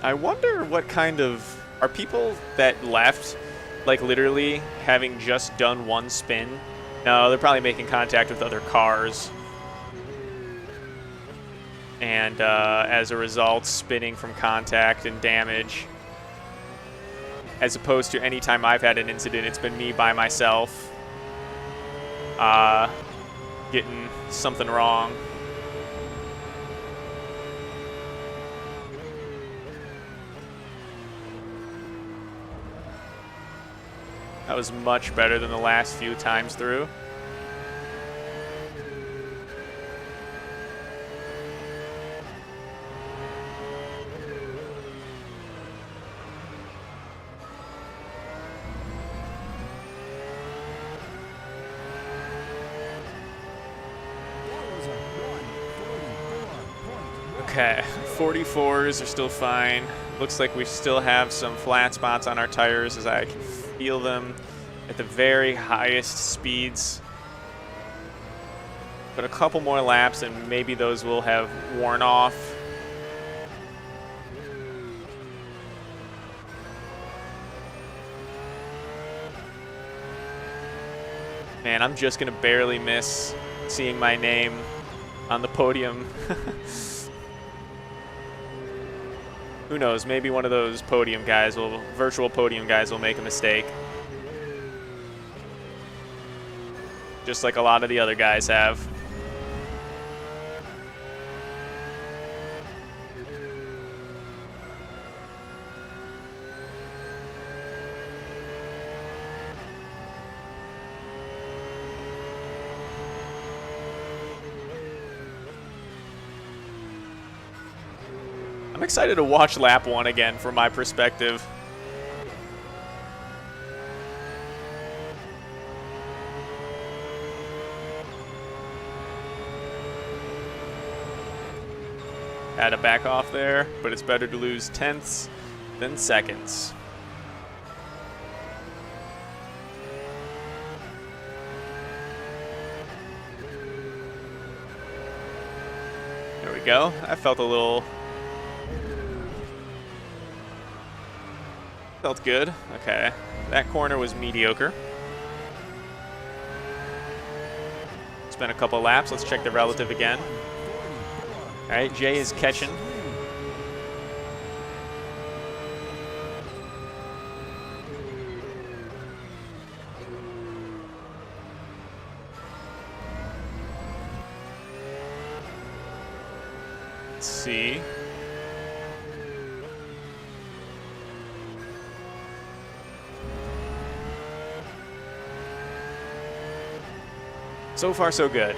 I wonder what kind of, are people that left like literally having just done one spin? No, they're probably making contact with other cars. And as a result, spinning from contact and damage. As opposed to any time I've had an incident, it's been me by myself getting something wrong. That was much better than the last few times through. Okay, 44s are still fine. Looks like we still have some flat spots on our tires as I can feel them at the very highest speeds. But a couple more laps and maybe those will have worn off. Man, I'm just gonna barely miss seeing my name on the podium. Who knows, maybe one of those podium guys will, virtual podium guys will make a mistake. Just like a lot of the other guys have. I'm excited to watch lap 1 again from my perspective. had to back off there, but it's better to lose tenths than seconds. There we go. I felt a little... Felt good. Okay. That corner was mediocre. It's been a couple laps. Let's check the relative again. All right, Jay is catching. Let's see. So far, so good.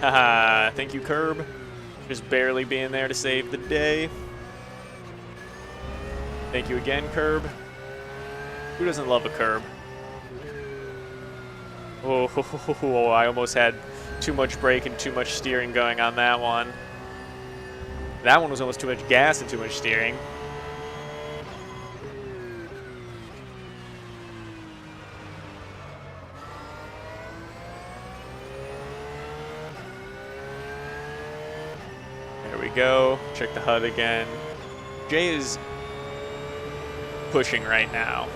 Haha, thank you, Curb. Just barely being there to save the day. Thank you again, Curb. Who doesn't love a curb? Oh, I almost had too much brake and too much steering going on that one. That one was almost too much gas and too much steering. There we go. Check the HUD again. Jay is pushing right now.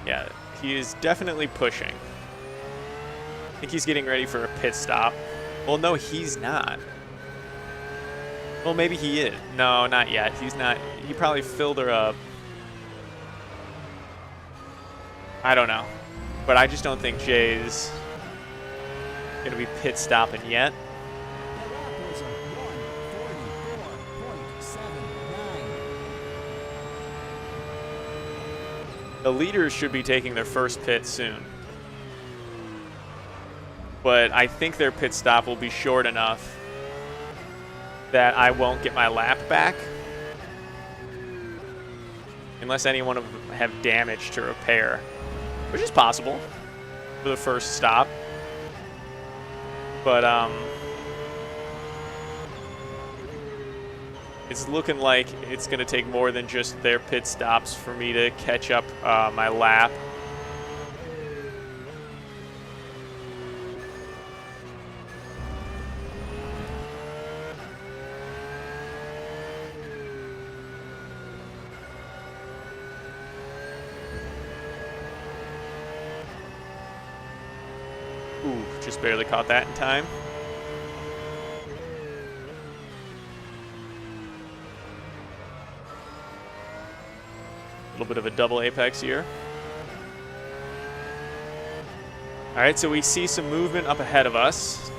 Yeah, he is definitely pushing. I think he's getting ready for a pit stop. Well, no, he's not. Well, maybe he is. No, not yet. He's not. He probably filled her up. I don't know. But I just don't think Jay's going to be pit stopping yet. The leaders should be taking their first pit soon. But I think their pit stop will be short enough that I won't get my lap back. Unless any one of them have damage to repair. Which is possible for the first stop. But, it's looking like it's going to take more than just their pit stops for me to catch up my lap. Ooh, just barely caught that in time. A little bit of a double apex here. All right, so we see some movement up ahead of us.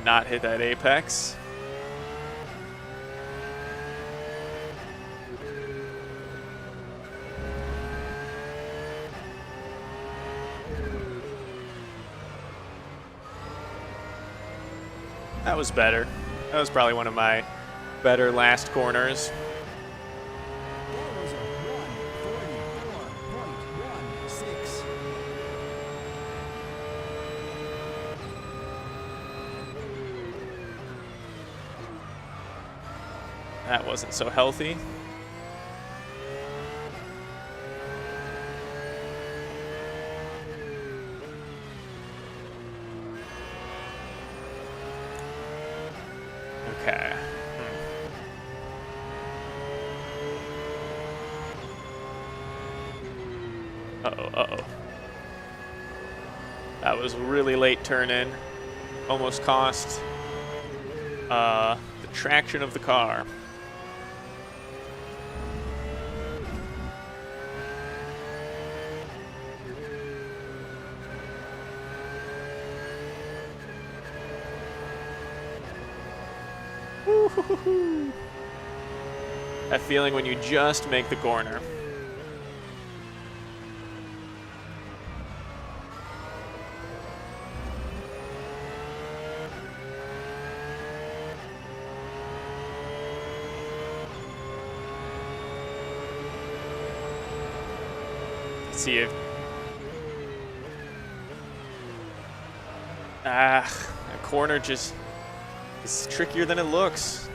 Not hit that apex. That was better. That was probably one of my better last corners. That was a 1:44.16. That wasn't so healthy. Okay. Uh-oh, uh-oh. That was really late turn in. Almost cost the traction of the car. That feeling when you just make the corner. see if... a corner just is trickier than it looks.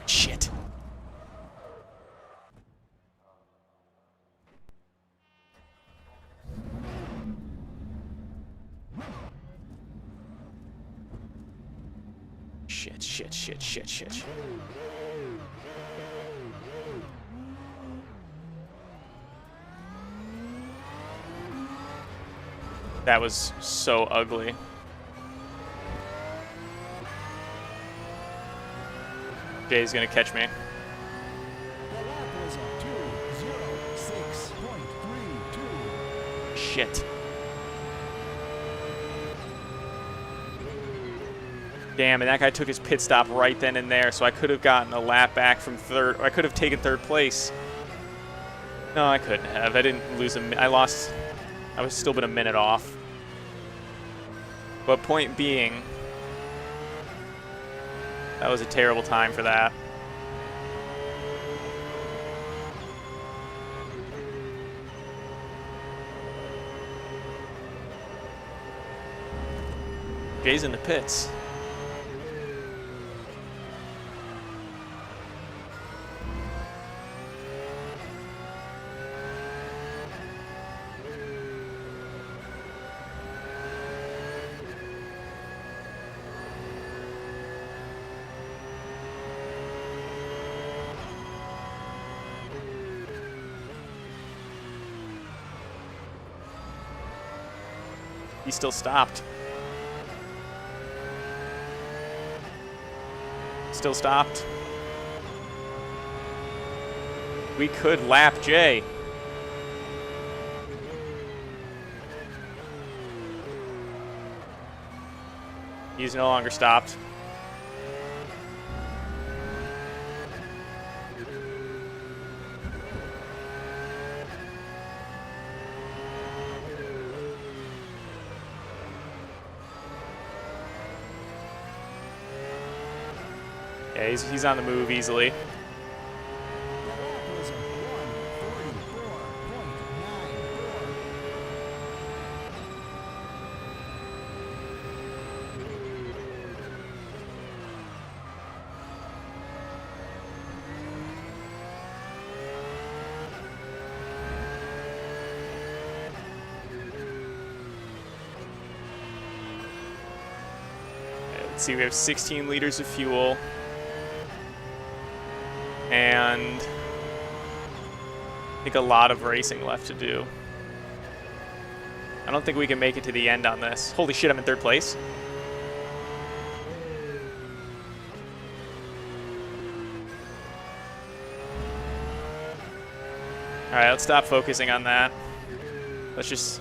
Shit. Shit. That was so ugly. Jay's gonna catch me. The lap was a 2:06.32. Shit. Damn, and that guy took his pit stop right then and there, so I could have gotten a lap back from third, or I could have taken third place. No, I couldn't have. I didn't lose I lost. I was still been a minute off. But point being, that was a terrible time for that. Jay's in the pits. He still stopped. Still stopped. We could lap Jay. He's no longer stopped. Yeah, he's on the move easily. The lap was a 1:44.94. Let's see, we have 16 liters of fuel. And I think a lot of racing left to do. I don't think we can make it to the end on this. Holy shit, I'm in third place. All right, let's stop focusing on that. Let's just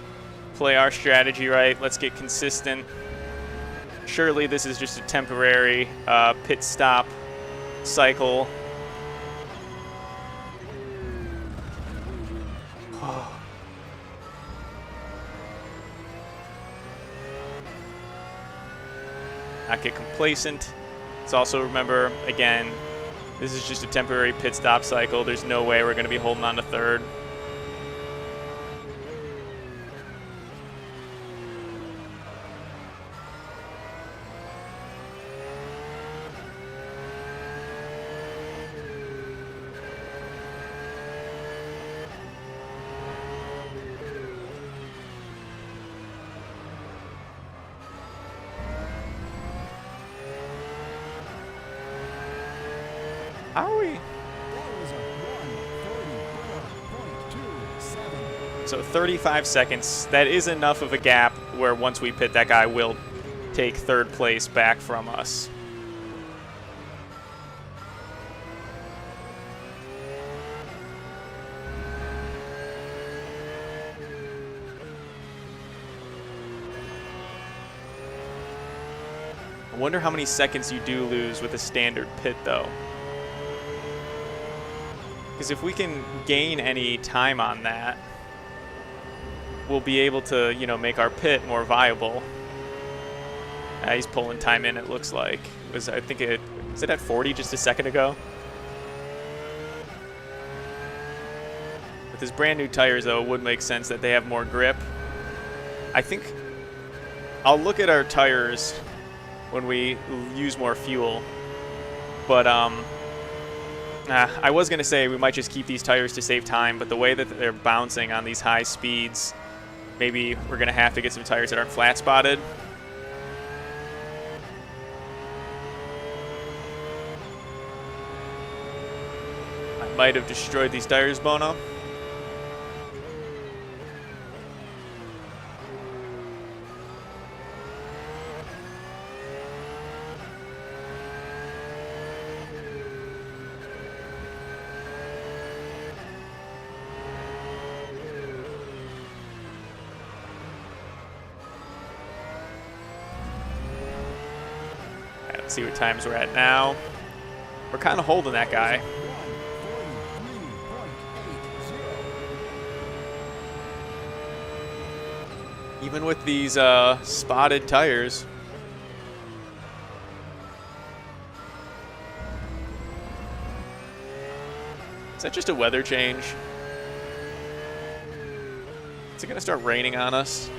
play our strategy right. Let's get consistent. Surely this is just a temporary pit stop cycle. Not get complacent. Let's also remember, again, this is just a temporary pit stop cycle. There's no way we're going to be holding on to third. How are we? that was a 1:34.27. So 35 seconds. That is enough of a gap where once we pit, that guy will take third place back from us. I wonder how many seconds you do lose with a standard pit, though. Because if we can gain any time on that, we'll be able to, you know, make our pit more viable. He's pulling time in, it looks like. I think it Was it at 40 just a second ago? With his brand new tires, though, it would make sense that they have more grip. I think I'll look at our tires when we use more fuel. But I was going to say we might just keep these tires to save time, but the way that they're bouncing on these high speeds, maybe we're going to have to get some tires that aren't flat spotted. I might have destroyed these tires, Bono. Let's see what times we're at now. We're kind of holding that guy. 1:43.80. Even with these spotted tires. Is that just a weather change? Is it going to start raining on us?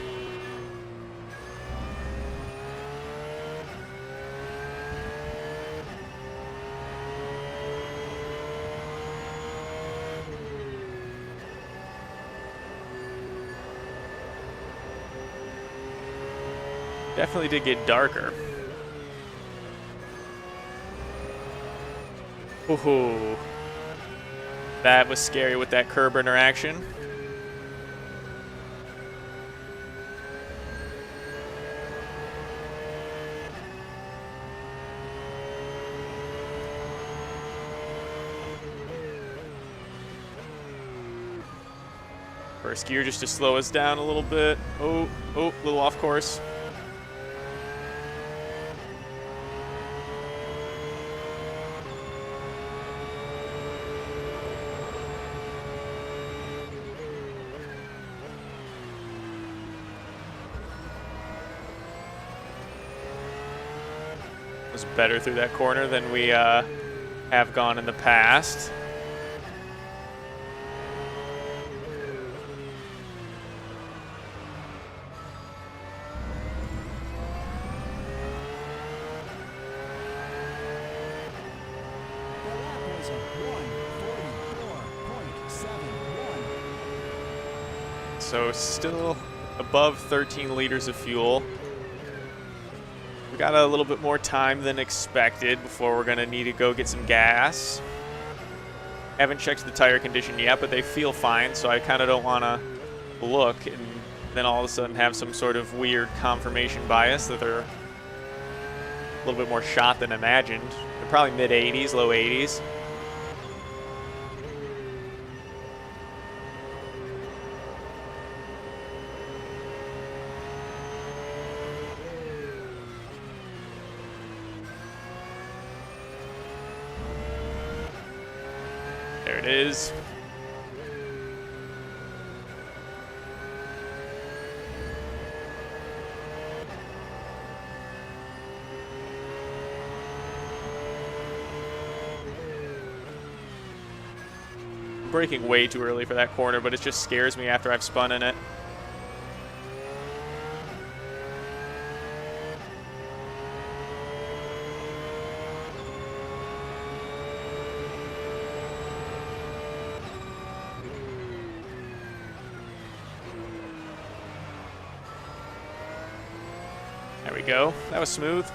Definitely did get darker. Ooh, that was scary with that curb interaction. First gear just to slow us down a little bit. Oh, a little off course. Was better through that corner than we have gone in the past. The lap was a 1:44.71. So still above 13 liters of fuel. We got a little bit more time than expected before we're gonna need to go get some gas. Haven't checked the tire condition yet, but they feel fine, so I kind of don't want to look and then all of a sudden have some sort of weird confirmation bias that they're a little bit more shot than imagined. They're probably mid 80s, low 80s. There it is. I'm braking way too early for that corner, but it just scares me after I've spun in it. There we go. That was smooth.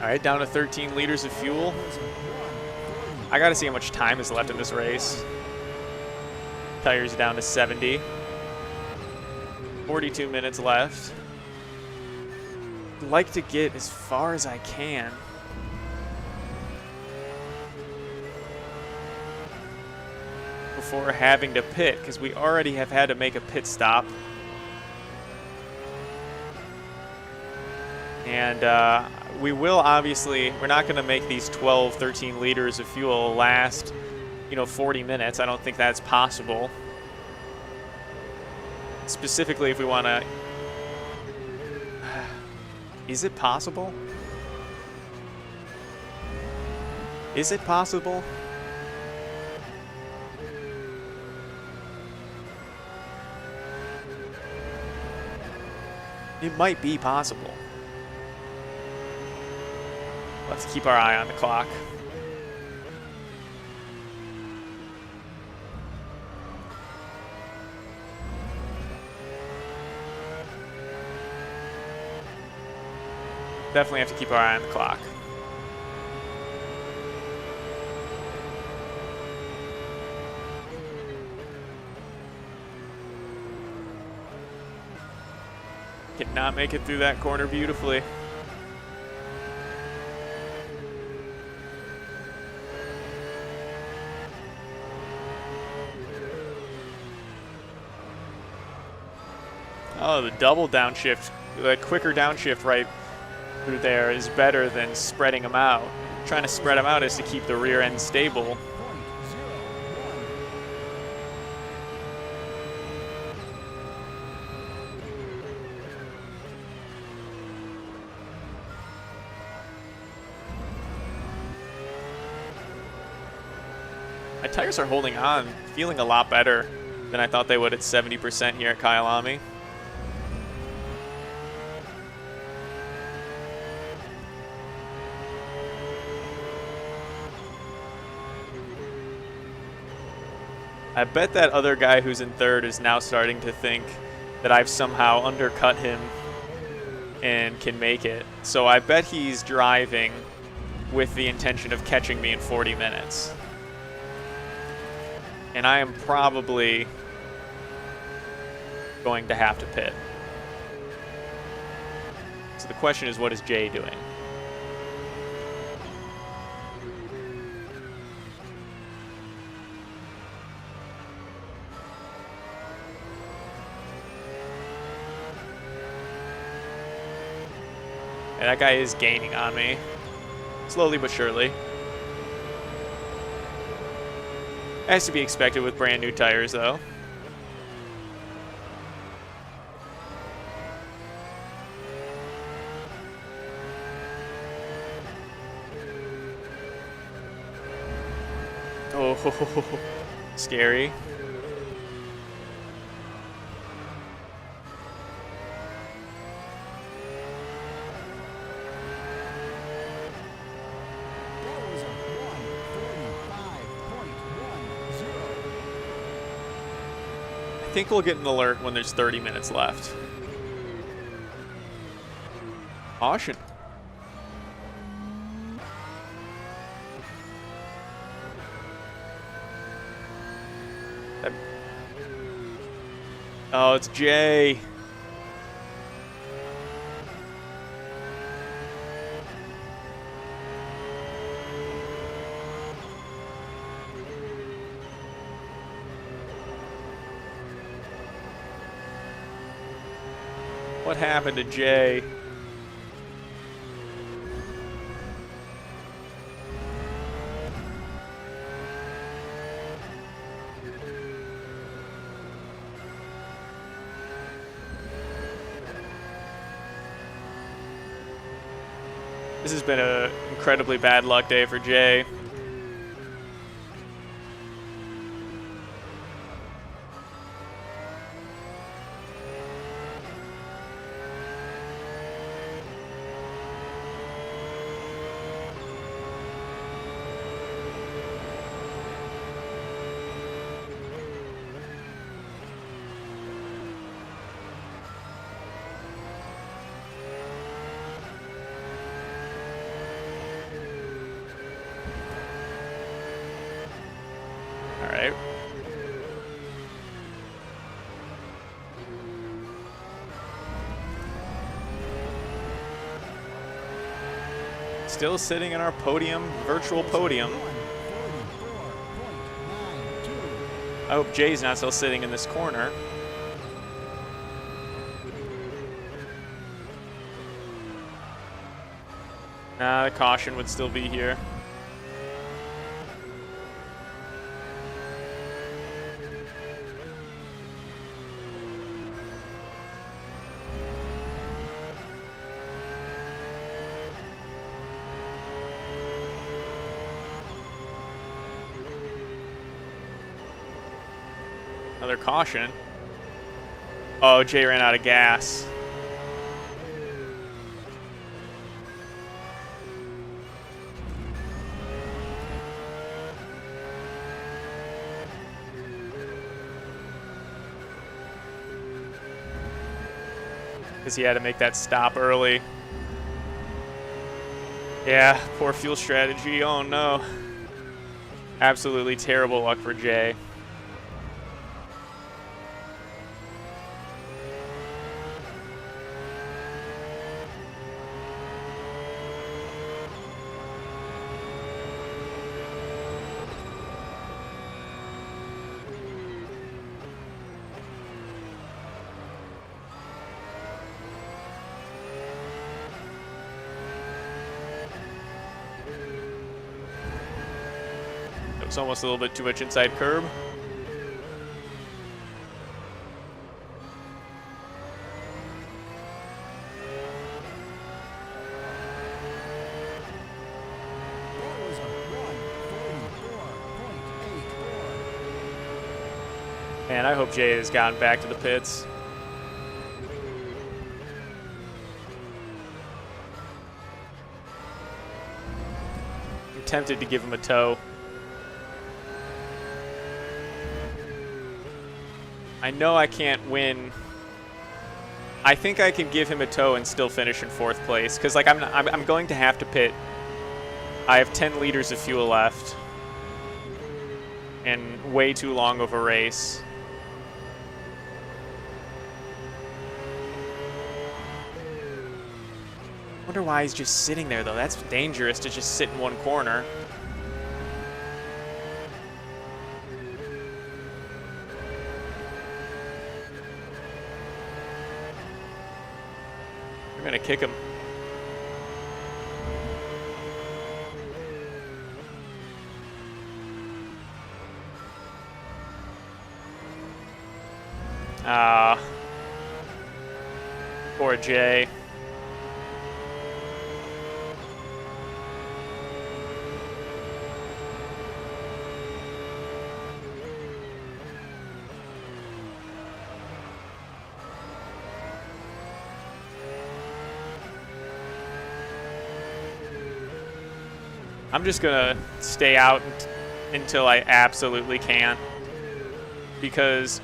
All right, down to 13 liters of fuel. I got to see how much time is left in this race. Tires down to 70. 42 minutes left. I'd like to get as far as I can. Before having to pit, because we already have had to make a pit stop. And we will obviously, we're not going to make these 12, 13 liters of fuel last, 40 minutes. I don't think that's possible. Specifically, if we want to... Is it possible? Is it possible? It might be possible. Let's keep our eye on the clock. Definitely have to keep our eye on the clock. Cannot make it through that corner beautifully. Oh, the double downshift, the quicker downshift right through there is better than spreading them out. Trying to spread them out is to keep the rear end stable. My tires are holding on, feeling a lot better than I thought they would at 70% here at Kyalami. I bet that other guy who's in third is now starting to think that I've somehow undercut him and can make it. So I bet he's driving with the intention of catching me in 40 minutes. And I am probably going to have to pit. So the question is, what is Jay doing? And that guy is gaining on me, slowly but surely. Has to be expected with brand new tires, though. Oh, scary. I think we'll get an alert when there's 30 minutes left. Caution. Oh, it's Jay. What happened to Jay? This has been an incredibly bad luck day for Jay. All right. Still sitting in our podium, virtual podium. I hope Jay's not still sitting in this corner. Nah, the caution would still be here. Another caution. Oh, Jay ran out of gas. Because he had to make that stop early. Yeah, poor fuel strategy. Oh no. Absolutely terrible luck for Jay. It's almost a little bit too much inside curb. That was a 1:44.84. Man, I hope Jay has gotten back to the pits. I'm tempted to give him a tow. I know I can't win. I think I can give him a tow and still finish in 4th place, because like I'm going to have to pit. I have 10 liters of fuel left, and way too long of a race. Wonder why he's just sitting there though. That's dangerous to just sit in one corner. We're gonna kick him. Ah, poor Jay. I'm just gonna stay out until I absolutely can't, because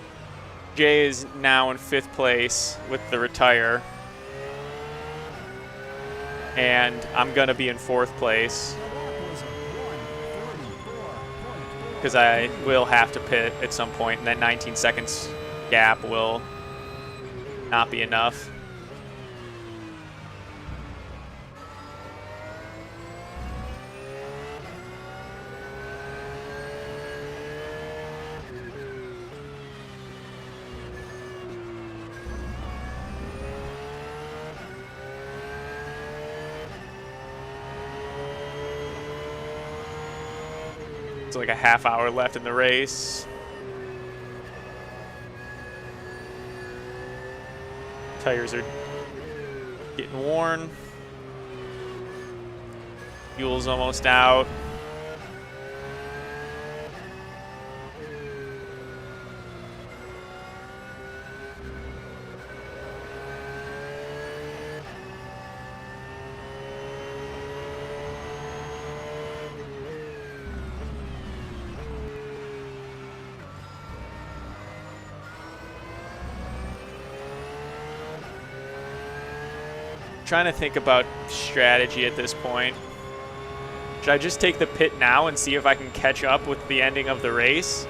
Jay is now in 5th place with the retire, and I'm gonna be in 4th place Now that was a 1:44.84. because I will have to pit at some point, and that 19 seconds gap will not be enough. It's like a half hour left in the race. Tires are getting worn. Fuel's almost out. Trying to think about strategy at this point. Should I just take the pit now and see if I can catch up with the ending of the race?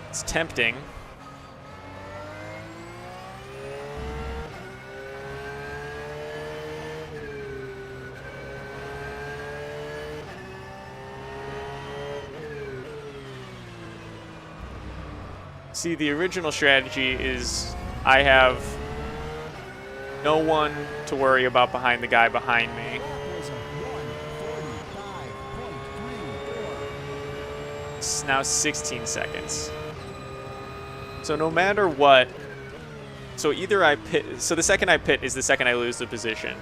It's tempting. See, the original strategy is I have No one to worry about behind the guy behind me. It's now 16 seconds. So no matter what, so either I pit, so the second I pit is the second I lose the position.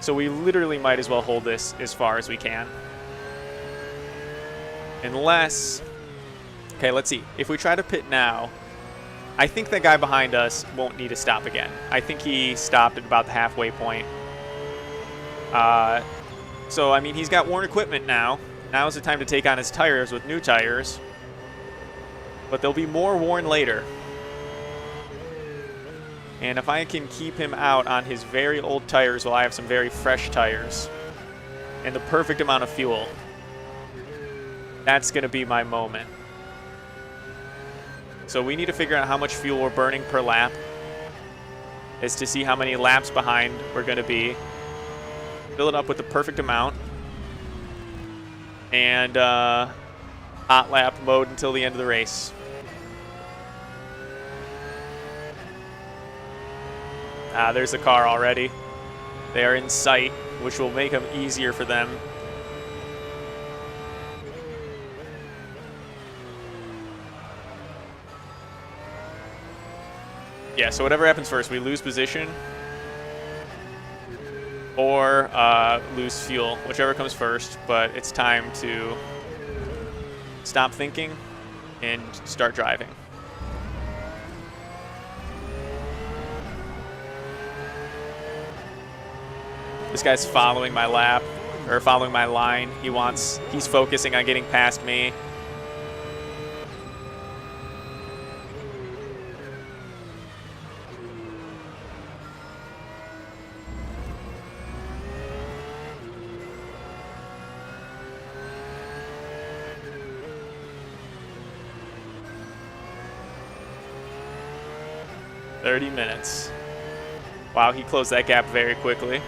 So we literally might as well hold this as far as we can. Unless, okay, let's see. If we try to pit now, I think the guy behind us won't need to stop again. I think he stopped at about the halfway point. So, I mean, he's got worn equipment now. Now's the time to take on his tires with new tires. But they'll be more worn later. And if I can keep him out on his very old tires while I have some very fresh tires and the perfect amount of fuel, that's going to be my moment. So we need to figure out how much fuel we're burning per lap, is to see how many laps behind we're going to be. Fill it up with the perfect amount. And hot lap mode until the end of the race. There's the car already. They are in sight, which will make them easier for them. Yeah, so whatever happens first, we lose position or lose fuel, whichever comes first, but it's time to stop thinking and start driving. This guy's following my lap, or following my line. He's focusing on getting past me. $30 minutes. Wow, he closed that gap very quickly.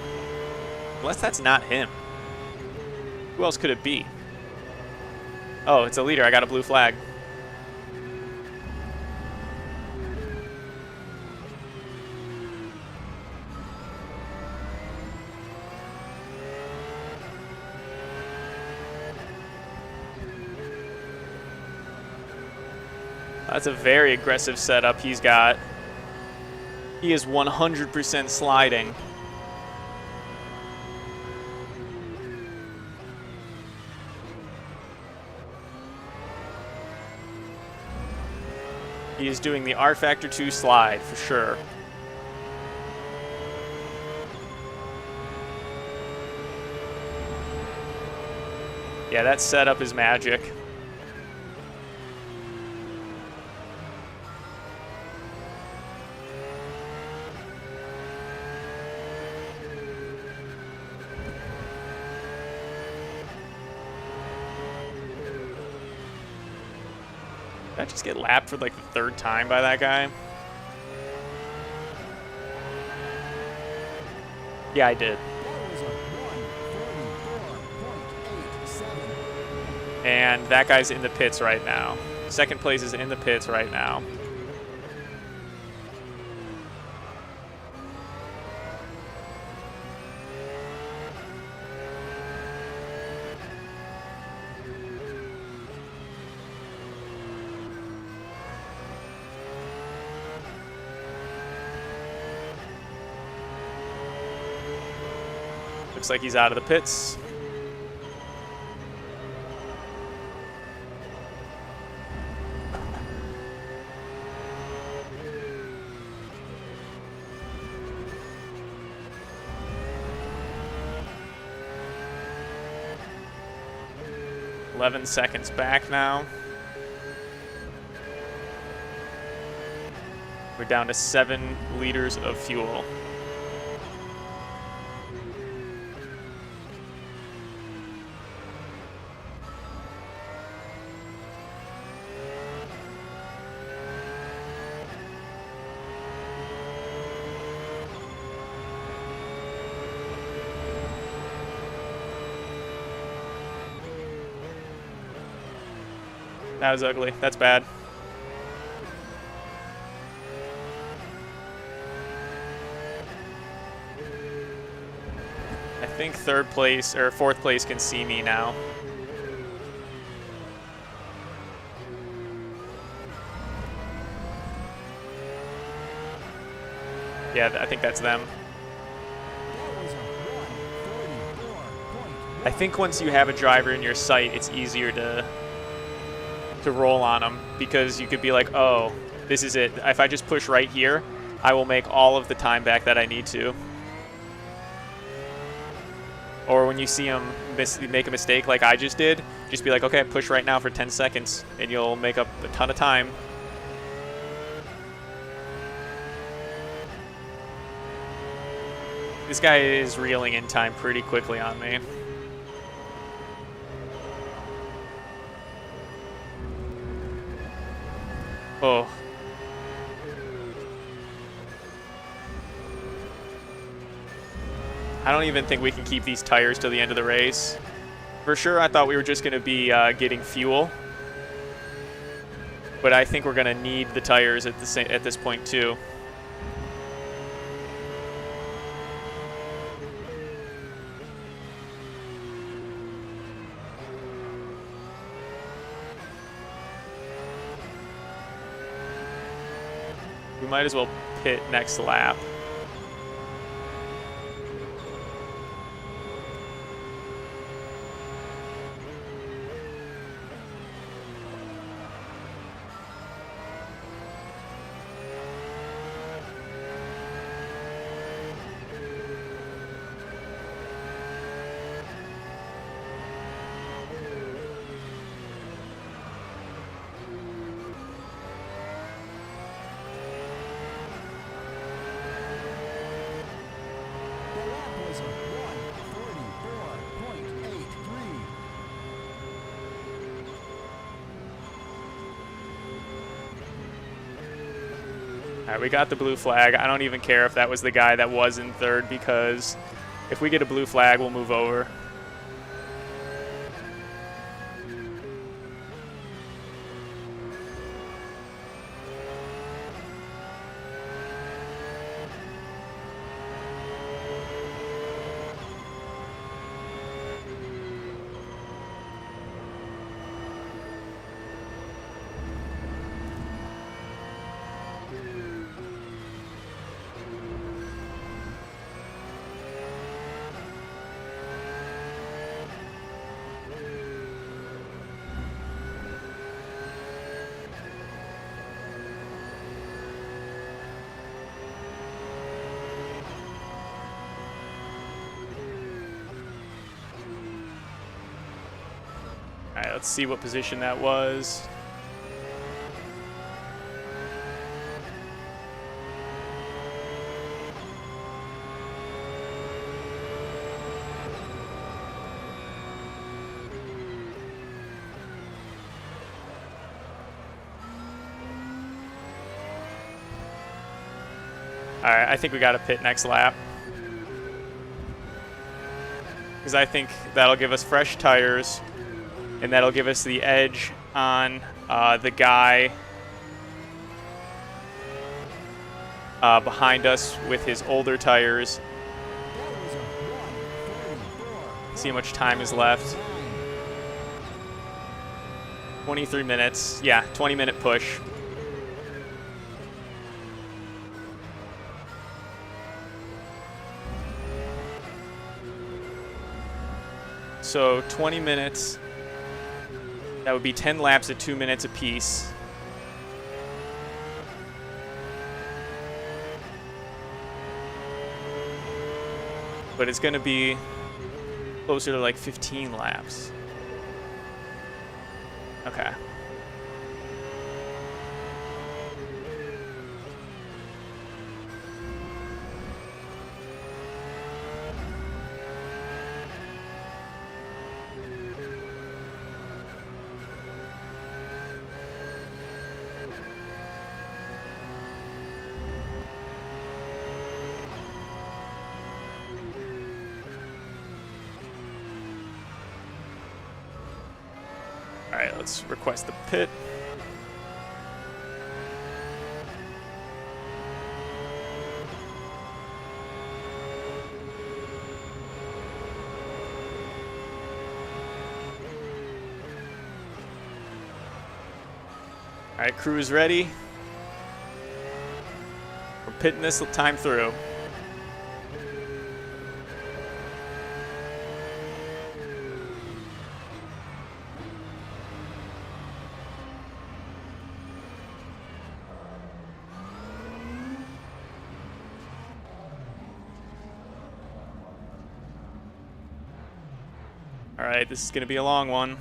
Unless that's not him. Who else could it be? Oh, it's a leader. I got a blue flag. That's a very aggressive setup he's got. He is 100% sliding. He is doing the rF2 slide for sure. Yeah, that setup is magic. Did I just get lapped for like the third time by that guy? Yeah, I did. And that guy's in the pits right now. Second place is in the pits right now. Looks like he's out of the pits. $11 seconds back now. We're down to 7 liters of fuel. That was ugly. That's bad. think third place or fourth place can see me now. Yeah, I think that's them. I think once you have a driver in your sight, it's easier to roll on them, because you could be like, oh, this is it. If I just push right here, I will make all of the time back that I need to. Or when you see them make a mistake like I just did, just be like, okay, push right now for 10 seconds, and you'll make up a ton of time. This guy is reeling in time pretty quickly on me. Oh. I don't even think we can keep these tires till the end of the race. For sure, I thought we were just going to be getting fuel. But I think we're going to need the tires at this point too. We might as well pit next lap. All right, we got the blue flag. I don't even care if that was the guy that was in third, because if we get a blue flag, we'll move over. All right, let's see what position that was. All right, I think we got to pit next lap, because I think that'll give us fresh tires, and that'll give us the edge on the guy behind us with his older tires. See how much time is left. 23 minutes. Yeah, 20-minute push. So 20 minutes. That would be 10 laps at 2 minutes apiece. But it's going to be closer to like 15 laps. Okay. All right, let's request the pit. right, crew's ready. We're pitting this time through. All right, this is going to be a long one.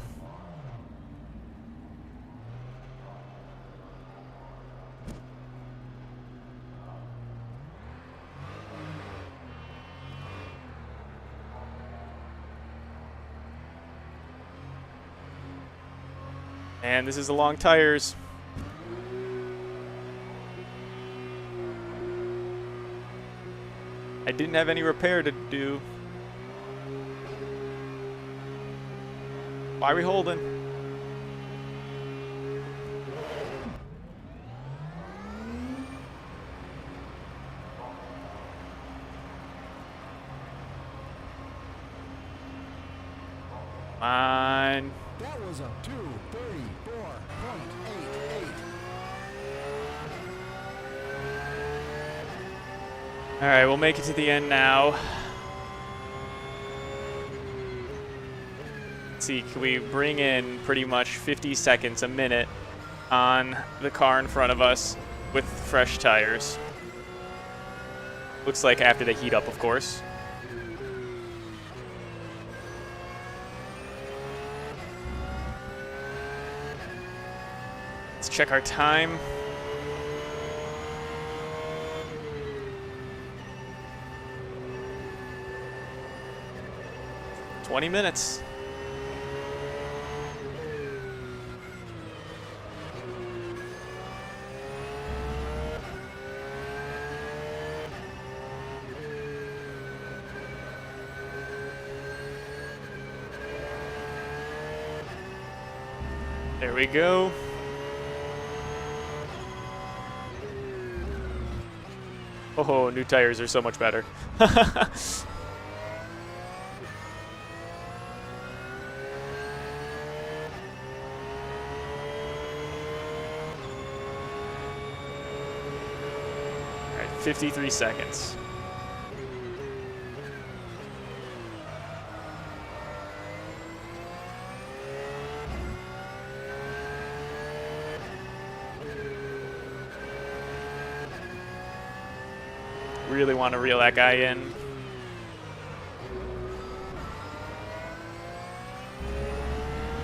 And this is the long tires. I didn't have any repair to do. Why are we holding? Come on. That was a 2:34.88. All right, we'll make it to the end now. Let's see, can we bring in pretty much 50 seconds a minute on the car in front of us with fresh tires? Looks like after they heat up, of course. Let's check our time. "20 minutes. There we go. Oh, new tires are so much better. All right, 53 seconds. Really want to reel that guy in.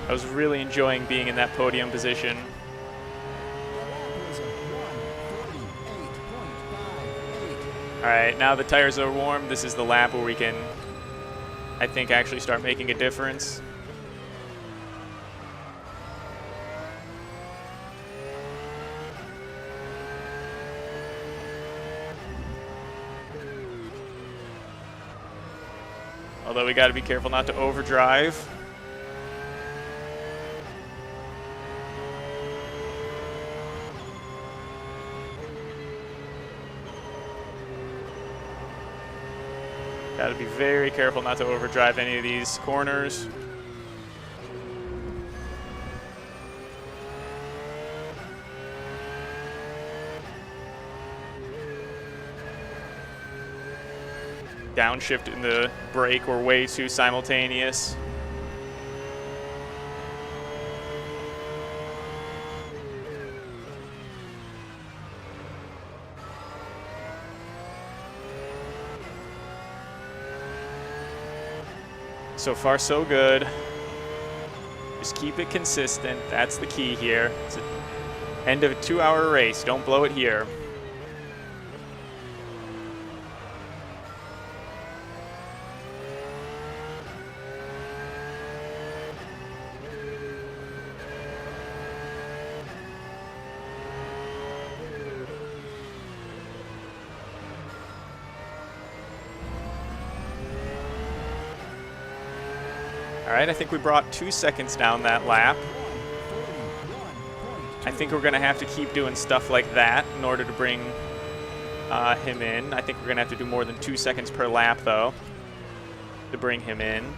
I was really enjoying being in that podium position. That was a 1:48.58. All right, now the tires are warm. This is the lap where we can, I think, actually start making a difference. Although we got to be careful not to overdrive. Got to be very careful not to overdrive any of these corners. Downshift and the brake were way too simultaneous. So far, so good. Just keep it consistent. That's the key here. It's the end of a 2-hour race. Don't blow it here. All right, I think we brought 2 seconds down that lap. I think we're going to have to keep doing stuff like that in order to bring him in. I think we're going to have to do more than 2 seconds per lap, though, to bring him in.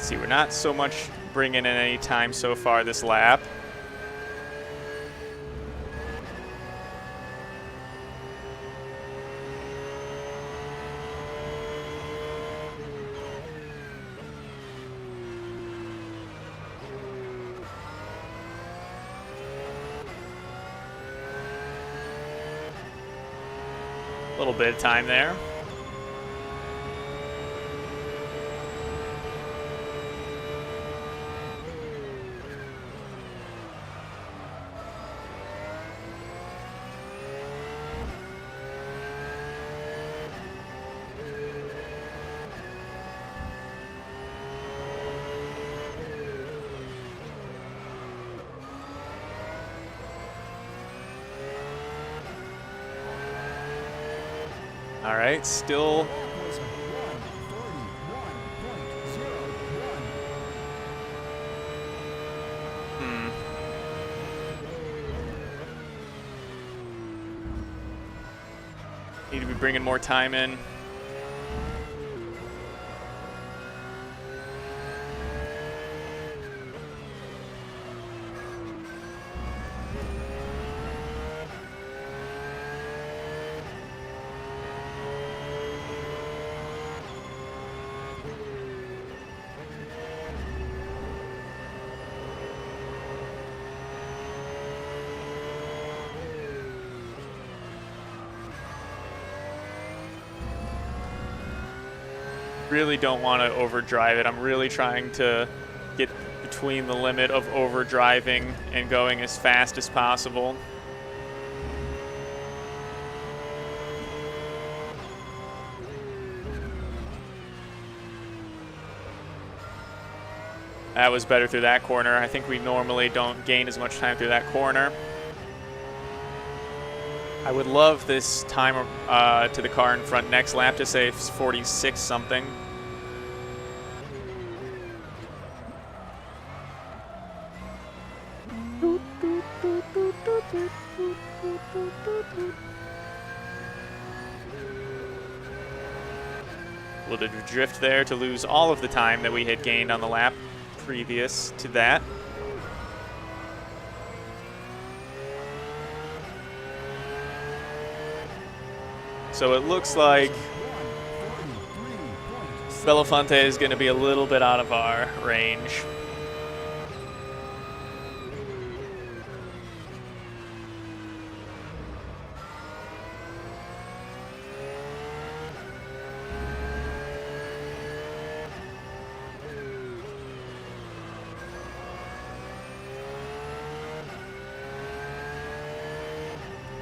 Let's see, we're not so much bringing in any time so far this lap. A little bit of time there. All right, still Lap was 1:41.01. need to be bringing more time in. Really don't want to overdrive it. I'm really trying to get between the limit of overdriving and going as fast as possible. That was better through that corner. I think we normally don't gain as much time through that corner. I would love this time to the car in front next lap to say 46 something. We'll drift there to lose all of the time that we had gained on the lap previous to that. So it looks like Belafonte is going to be a little bit out of our range.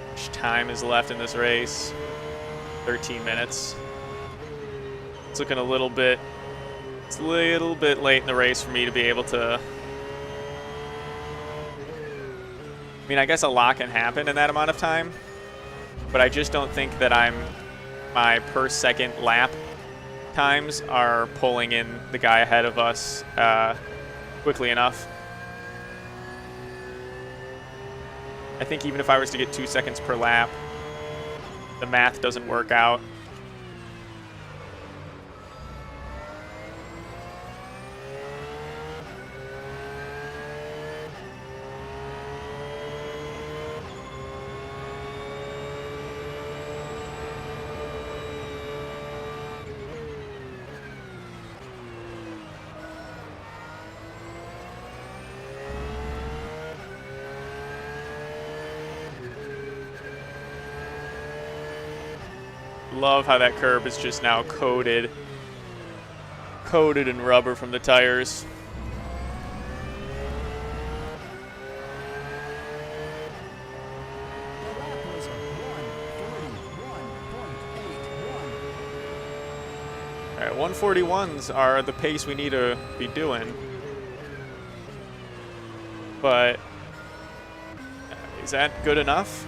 How much time is left in this race? 13 minutes. It's looking a little bit late in the race for me to be able to. I mean, I guess a lot can happen in that amount of time, but I just don't think that my per second lap times are pulling in the guy ahead of us quickly enough. I think even if I was to get 2 seconds per lap, the math doesn't work out. Love how that curb is just now coated in rubber from the tires. The lap was 1:41.81. All right, 141s are the pace we need to be doing. But is that good enough?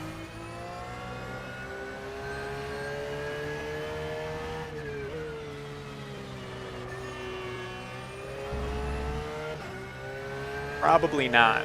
Probably not.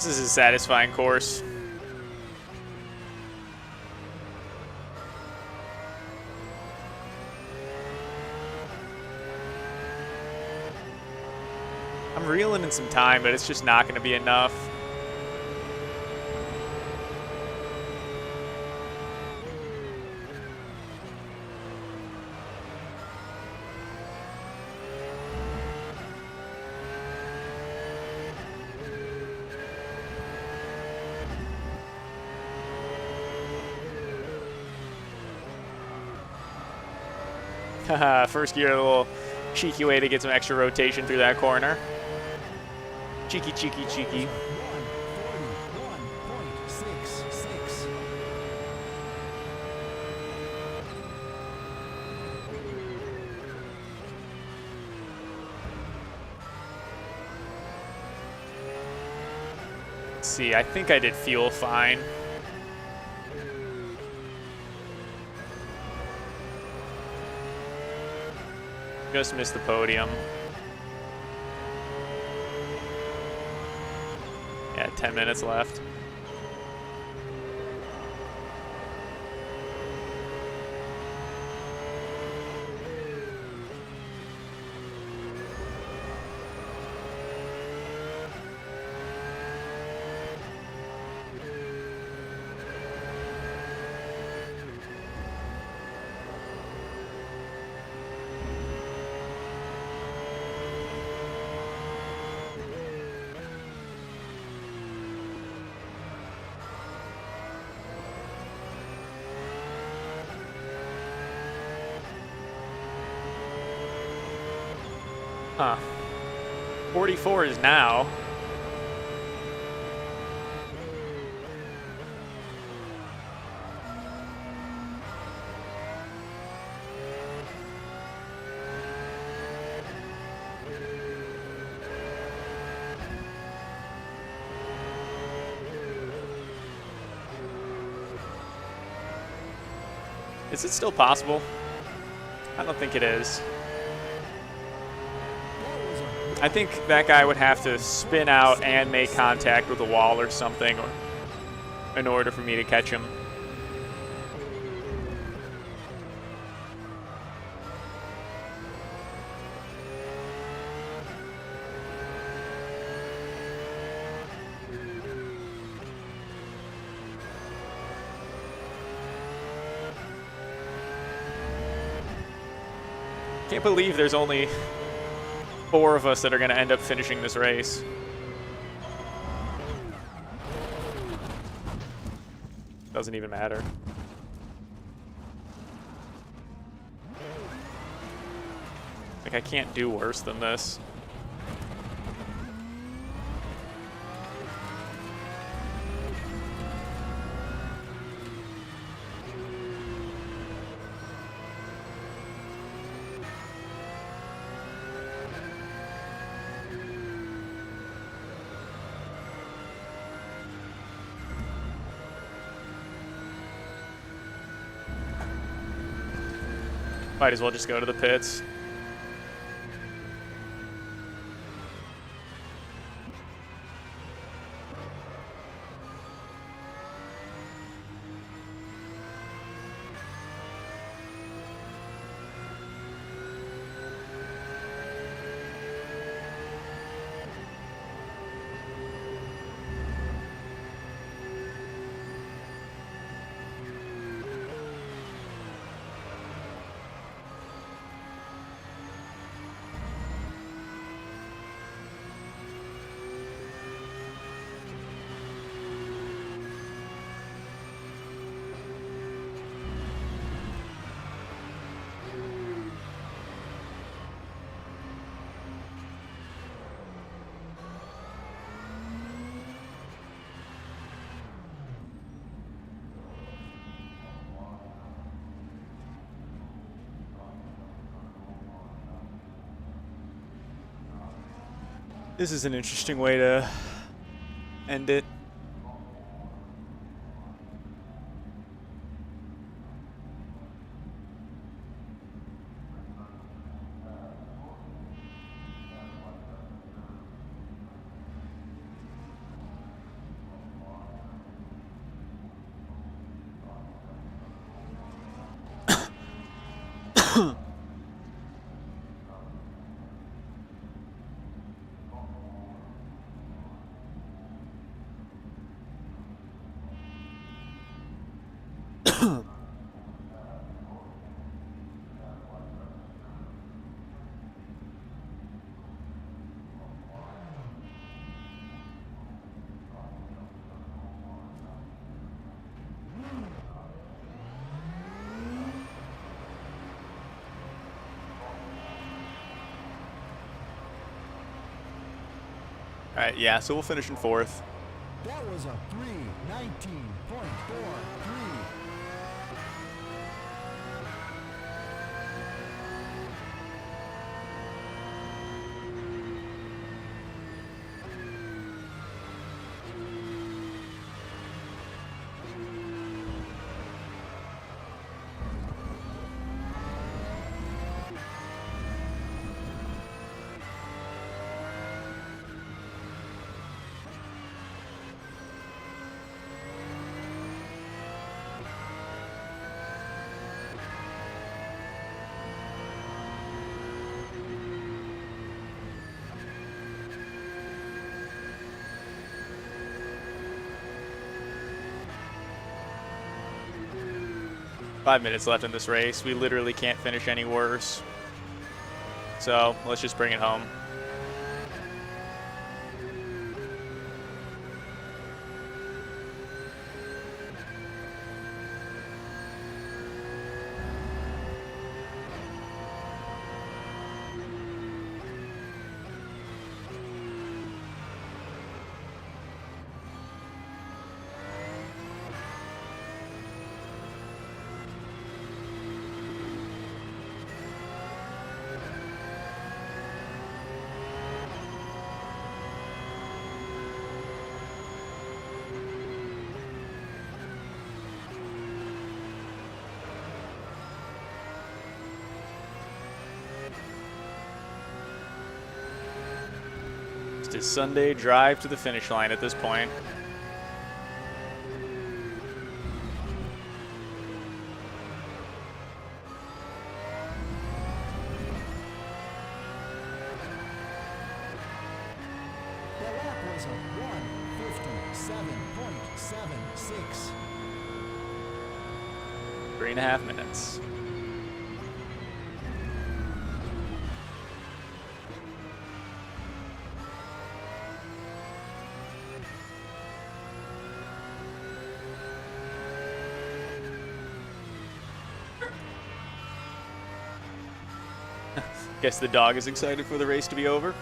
This is a satisfying course. I'm reeling in some time, but it's just not going to be enough. First gear, a little cheeky way to get some extra rotation through that corner. Cheeky, cheeky, cheeky. 141.66. Let's see, I think I did fuel fine. Just missed the podium. Yeah, 10 minutes left. Huh. 44 is now. Is it still possible? I don't think it is. I think that guy would have to spin out and make contact with a wall or something in order for me to catch him. Can't believe there's only 4 of us that are going to end up finishing this race. Doesn't even matter. Like, I can't do worse than this. Might as well just go to the pits. This is an interesting way to end it. All right, yeah, so we'll finish in 4th. That was a 3:19.43. 5 minutes left in this race. We literally can't finish any worse. So let's just bring it home. Just a Sunday drive to the finish line at this point. The lap was a 1:57.76. 3.5 minutes. Guess the dog is excited for the race to be over.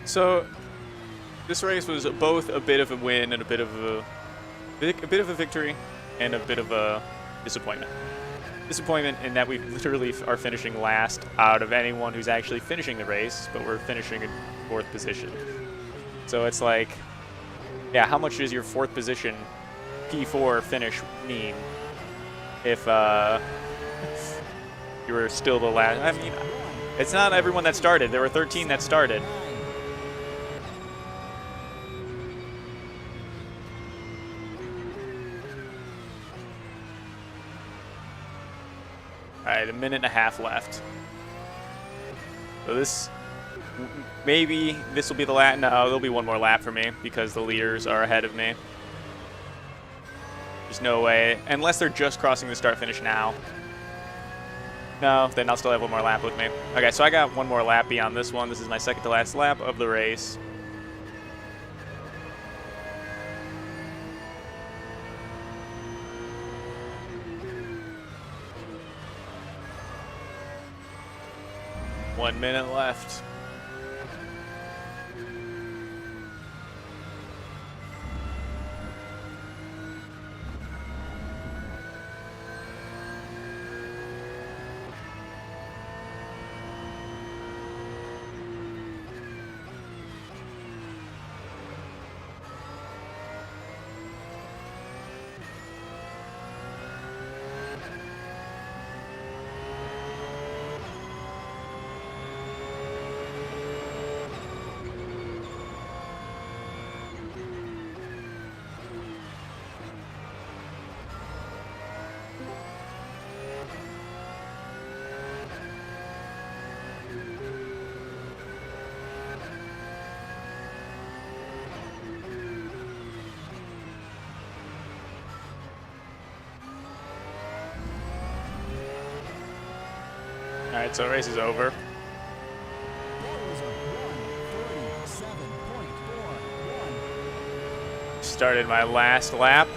So this race was both a bit of a win and a bit of a victory and a bit of a disappointment. Disappointment in that we literally are finishing last out of anyone who's actually finishing the race, but we're finishing in 4th position. So it's like, yeah, how much does your 4th position P4 finish mean if you were still the last? I mean, it's not everyone that started. There were 13 that started. All right, 1.5 minutes left. So maybe this will be the lap. No, there'll be one more lap for me because the leaders are ahead of me. There's no way, unless they're just crossing the start finish now. No, then I'll still have one more lap with me. Okay, so I got one more lap beyond this one. This is my 2nd to last lap of the race. One minute left. Alright, so race is over. That was a 1:37.41. Started my last lap.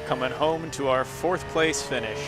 Coming home to our 4th place finish.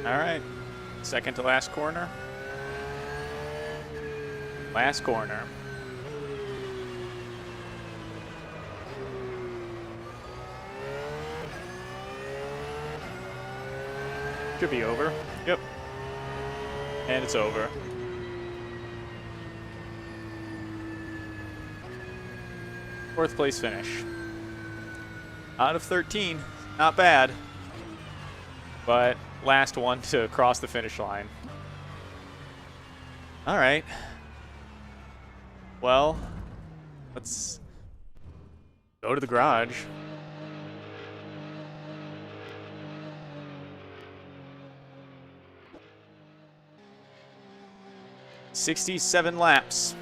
All right, second to last corner. Last corner. Should be over. Yep. And it's over. Fourth place finish. Out of 13. Not bad. But last one to cross the finish line. All right. Well, let's go to the garage. "67 laps.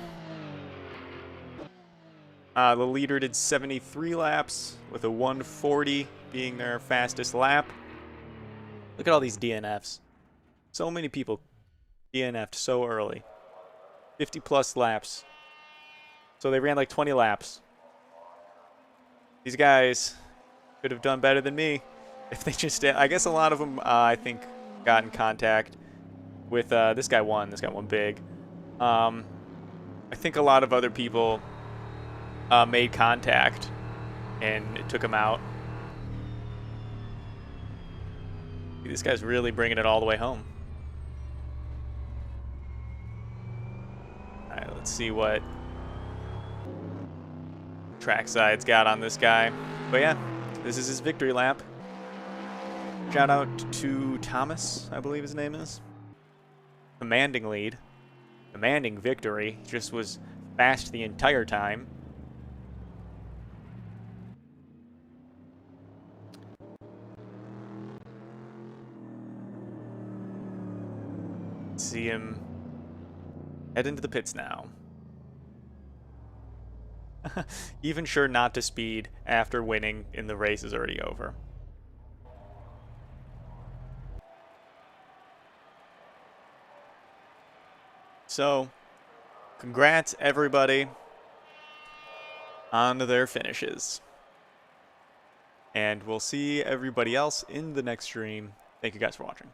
The leader did 73 laps, with a 140 being their fastest lap. Look at all these DNFs. So many people DNF'd so early. 50 plus laps. So they ran like 20 laps. These guys could have done better than me if they just, I guess a lot of them, I think, got in contact with, this guy won big. I think a lot of other people made contact and it took him out. This guy's really bringing it all the way home. All right, let's see what trackside's got on this guy. But yeah, this is his victory lap. Shout out to Thomas, I believe his name is. Commanding lead. Commanding victory. Just was fast the entire time. See him head into the pits now. Even sure not to speed after winning and the race is already over. So, congrats everybody on their finishes. And we'll see everybody else in the next stream. Thank you guys for watching.